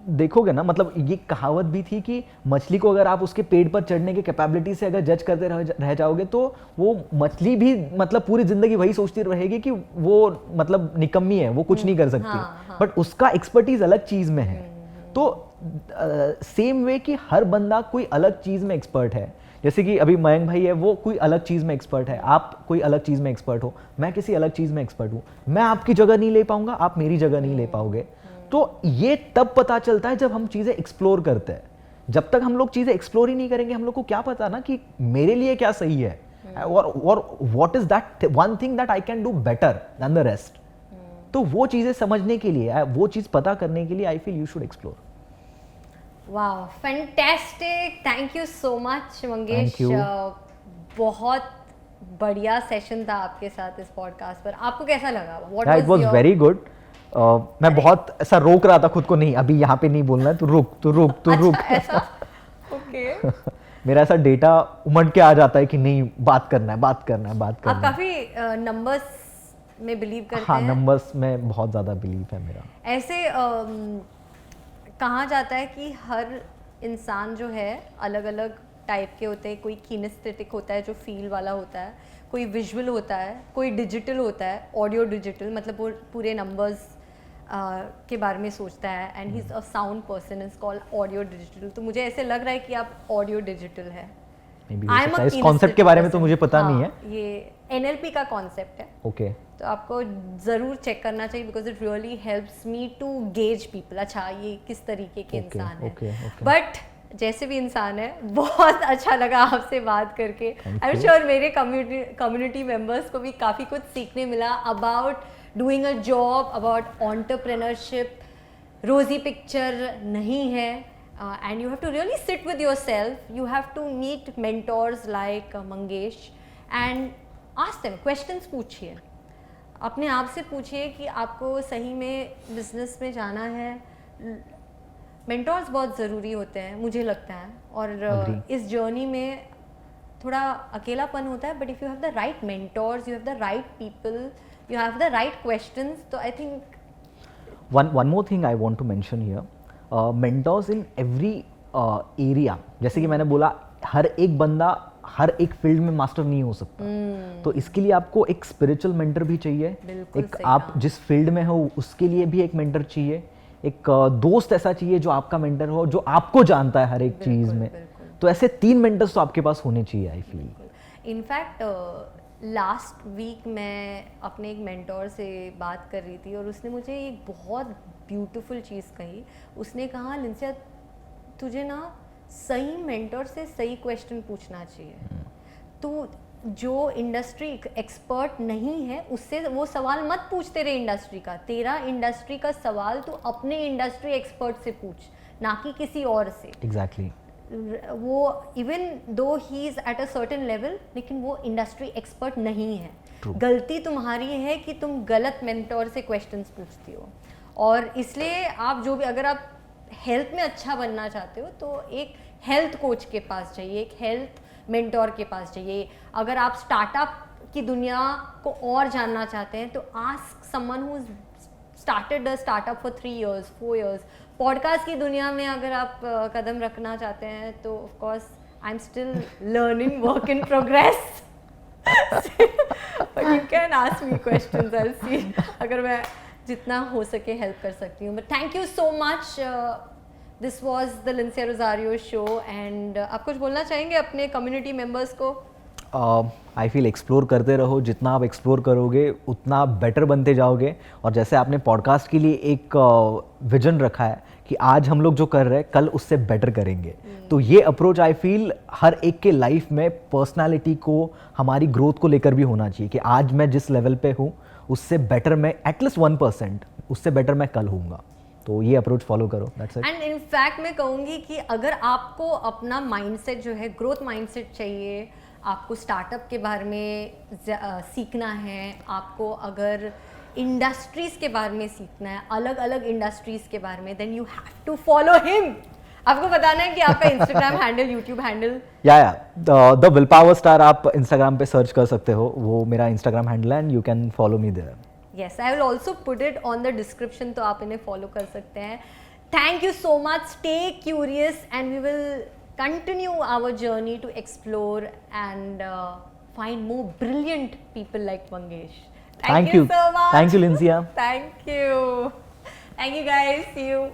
देखोगे ना, मतलब ये कहावत भी थी कि मछली को अगर आप उसके पेड़ पर चढ़ने की कैपेबिलिटी से अगर जज करते रह जाओगे तो वो मछली भी मतलब पूरी जिंदगी वही सोचती रहेगी कि वो मतलब निकम्मी है, वो कुछ नहीं कर सकती, हाँ। बट उसका एक्सपर्टीज अलग चीज में है। तो सेम वे कि हर बंदा कोई अलग चीज में एक्सपर्ट है, जैसे कि अभी मयंक भाई है, वो कोई अलग चीज में एक्सपर्ट है, आप कोई अलग चीज में एक्सपर्ट हो, मैं किसी अलग चीज में एक्सपर्ट हूँ, मैं आपकी जगह नहीं ले पाऊंगा, आप मेरी जगह नहीं ले पाओगे। तो ये तब पता चलता है जब हम चीजें एक्सप्लोर करते हैं। जब तक हम लोग चीजें एक्सप्लोर ही नहीं करेंगे, हम लोग को क्या पता ना कि मेरे लिए क्या सही है, और what is that one thing that I can do better than the rest. तो वो चीजें समझने के लिए, वो चीज पता करने के लिए I feel you should explore. वाह, fantastic, thank you so much Mangesh. Thank you. बहुत बढ़िया सेशन था आपके साथ इस पॉडकास्ट पर। आपको कैसा लगा? It was very good. मैं बहुत ऐसा रोक रहा था खुद को, नहीं अभी यहाँ पे नहीं बोलना है, तू रुक। ऐसा ओके। मेरा ऐसा डेटा उमड़ के आ जाता है कि नहीं, बात करना है। आप काफी नंबर्स में बिलीव करते हाँ, हैं? नंबर्स में बहुत ज्यादा बिलीव है मेरा। ऐसे कहा जाता है कि हर इंसान जो है अलग अलग टाइप के होते हैं। कोई किनेस्थेटिक होता है जो फील वाला होता है, कोई विजुअल होता है, कोई डिजिटल होता है, ऑडियो डिजिटल, मतलब वो पूरे नंबर्स के बारे में सोचता है। And he is a sound person, is called audio digital. तो मुझे ऐसे लग रहा है कि आप ऑडियो डिजिटल है। इस कॉन्सेप्ट के बारे में तो मुझे पता नहीं है। ये NLP का कॉन्सेप्ट है। ओके। तो आपको ज़रूर चेक करना चाहिए, because it really helps me to gauge people. अच्छा, ये किस तरीके के इंसान है। बट जैसे भी इंसान है, बहुत अच्छा लगा आपसे बात करके। आई एम श्योर मेरे कम्युनिटी मेंबर्स को भी काफ़ी कुछ सीखने मिला about doing a job, about entrepreneurship. Rosy picture नहीं है, and you have to really sit with yourself. You have to meet mentors like Mangesh and ask them questions. पूछिए, अपने आप से पूछिए कि आपको सही में बिजनेस में जाना है। मेंटोर्स बहुत ज़रूरी होते हैं मुझे लगता है, और इस जर्नी में थोड़ा अकेलापन होता है, but if you have the right mentors, you have the right people, you have the right questions, तो I think one more thing I want to mention here, mentors in every area। जैसे कि मैंने बोला, हर एक बंदा हर एक फील्ड में मास्टर नहीं हो सकता। तो इसके लिए आपको एक स्पिरिचुअल मेंटर भी चाहिए, एक आप जिस फील्ड में हो उसके लिए भी एक मेंटर चाहिए, एक दोस्त ऐसा चाहिए जो आपका मेंटर हो, जो आपको जानता है हर एक चीज में। तो ऐसे 3 मेंटर्स तो आपके पास होने चाहिए I feel. In fact last week मैं अपने एक मेंटोर से बात कर रही थी, और उसने मुझे एक बहुत ब्यूटीफुल चीज़ कही। उसने कहा, लिंसिया तुझे ना सही मेंटोर से सही क्वेश्चन पूछना चाहिए। तो जो इंडस्ट्री एक्सपर्ट नहीं है उससे वो सवाल मत पूछ तेरे इंडस्ट्री का। तेरा इंडस्ट्री का सवाल तो अपने इंडस्ट्री एक्सपर्ट से पूछ, ना कि किसी और से। एग्जैक्टली। वो even though he is at a certain level, लेकिन वो इंडस्ट्री एक्सपर्ट नहीं है। गलती तुम्हारी है कि तुम गलत मेंटोर से क्वेश्चंस पूछती हो। और इसलिए आप जो भी, अगर आप हेल्थ में अच्छा बनना चाहते हो तो एक हेल्थ कोच के पास जाइए, एक हेल्थ मेंटोर के पास जाइए। अगर आप स्टार्टअप की दुनिया को और जानना चाहते हैं तो ask someone who started a startup for 3 years 4 years। Podcast की दुनिया में अगर आप कदम रखना चाहते हैं तो of course I am still learning, work in progress, but you can ask me questions, I will see अगर मैं जितना हो सके हेल्प कर सकती हूँ। But thank you so much, this was the Linsiya Rosario show. And आप कुछ बोलना चाहेंगे अपने कम्युनिटी मेंबर्स को? आई फील एक्सप्लोर करते रहो, जितना आप एक्सप्लोर करोगे उतना बेटर बनते जाओगे। और जैसे आपने पॉडकास्ट के लिए एक विजन रखा है कि आज हम लोग जो कर रहे हैं कल उससे बेटर करेंगे, तो ये अप्रोच आई फील हर एक के लाइफ में पर्सनालिटी को, हमारी ग्रोथ को लेकर भी होना चाहिए कि आज मैं जिस लेवल पे हूँ उससे बेटर मैं एटलीस्ट 1% उससे बेटर मैं कल होऊंगा। तो ये अप्रोच फॉलो करो, दैट्स इट। एंड इनफैक्ट मैं कहूँगी कि अगर आपको अपना माइंडसेट जो है, ग्रोथ माइंडसेट चाहिए, आपको स्टार्टअप के बारे में सीखना है, आपको अगर इंडस्ट्रीज़ के बारे में सीखना है, अलग अलग इंडस्ट्रीज़ के बारे में, then you have to follow him. आपको बताना है कि आपका इंस्टाग्राम हैंडल, यूट्यूब हैंडल? या द विल पावर स्टार आप इंस्टाग्राम पे सर्च कर सकते हो, वो मेरा इंस्टाग्राम हैंडल है and you can follow me there. Yes, I will also put it on the description, तो आप इन्हें follow कर सकते हैं. Thank you so much. Stay curious and we will continue our journey to explore and find more brilliant people like Mangesh. Thank you so much. Thank you, Lindsay. Thank you. Thank you guys. See you.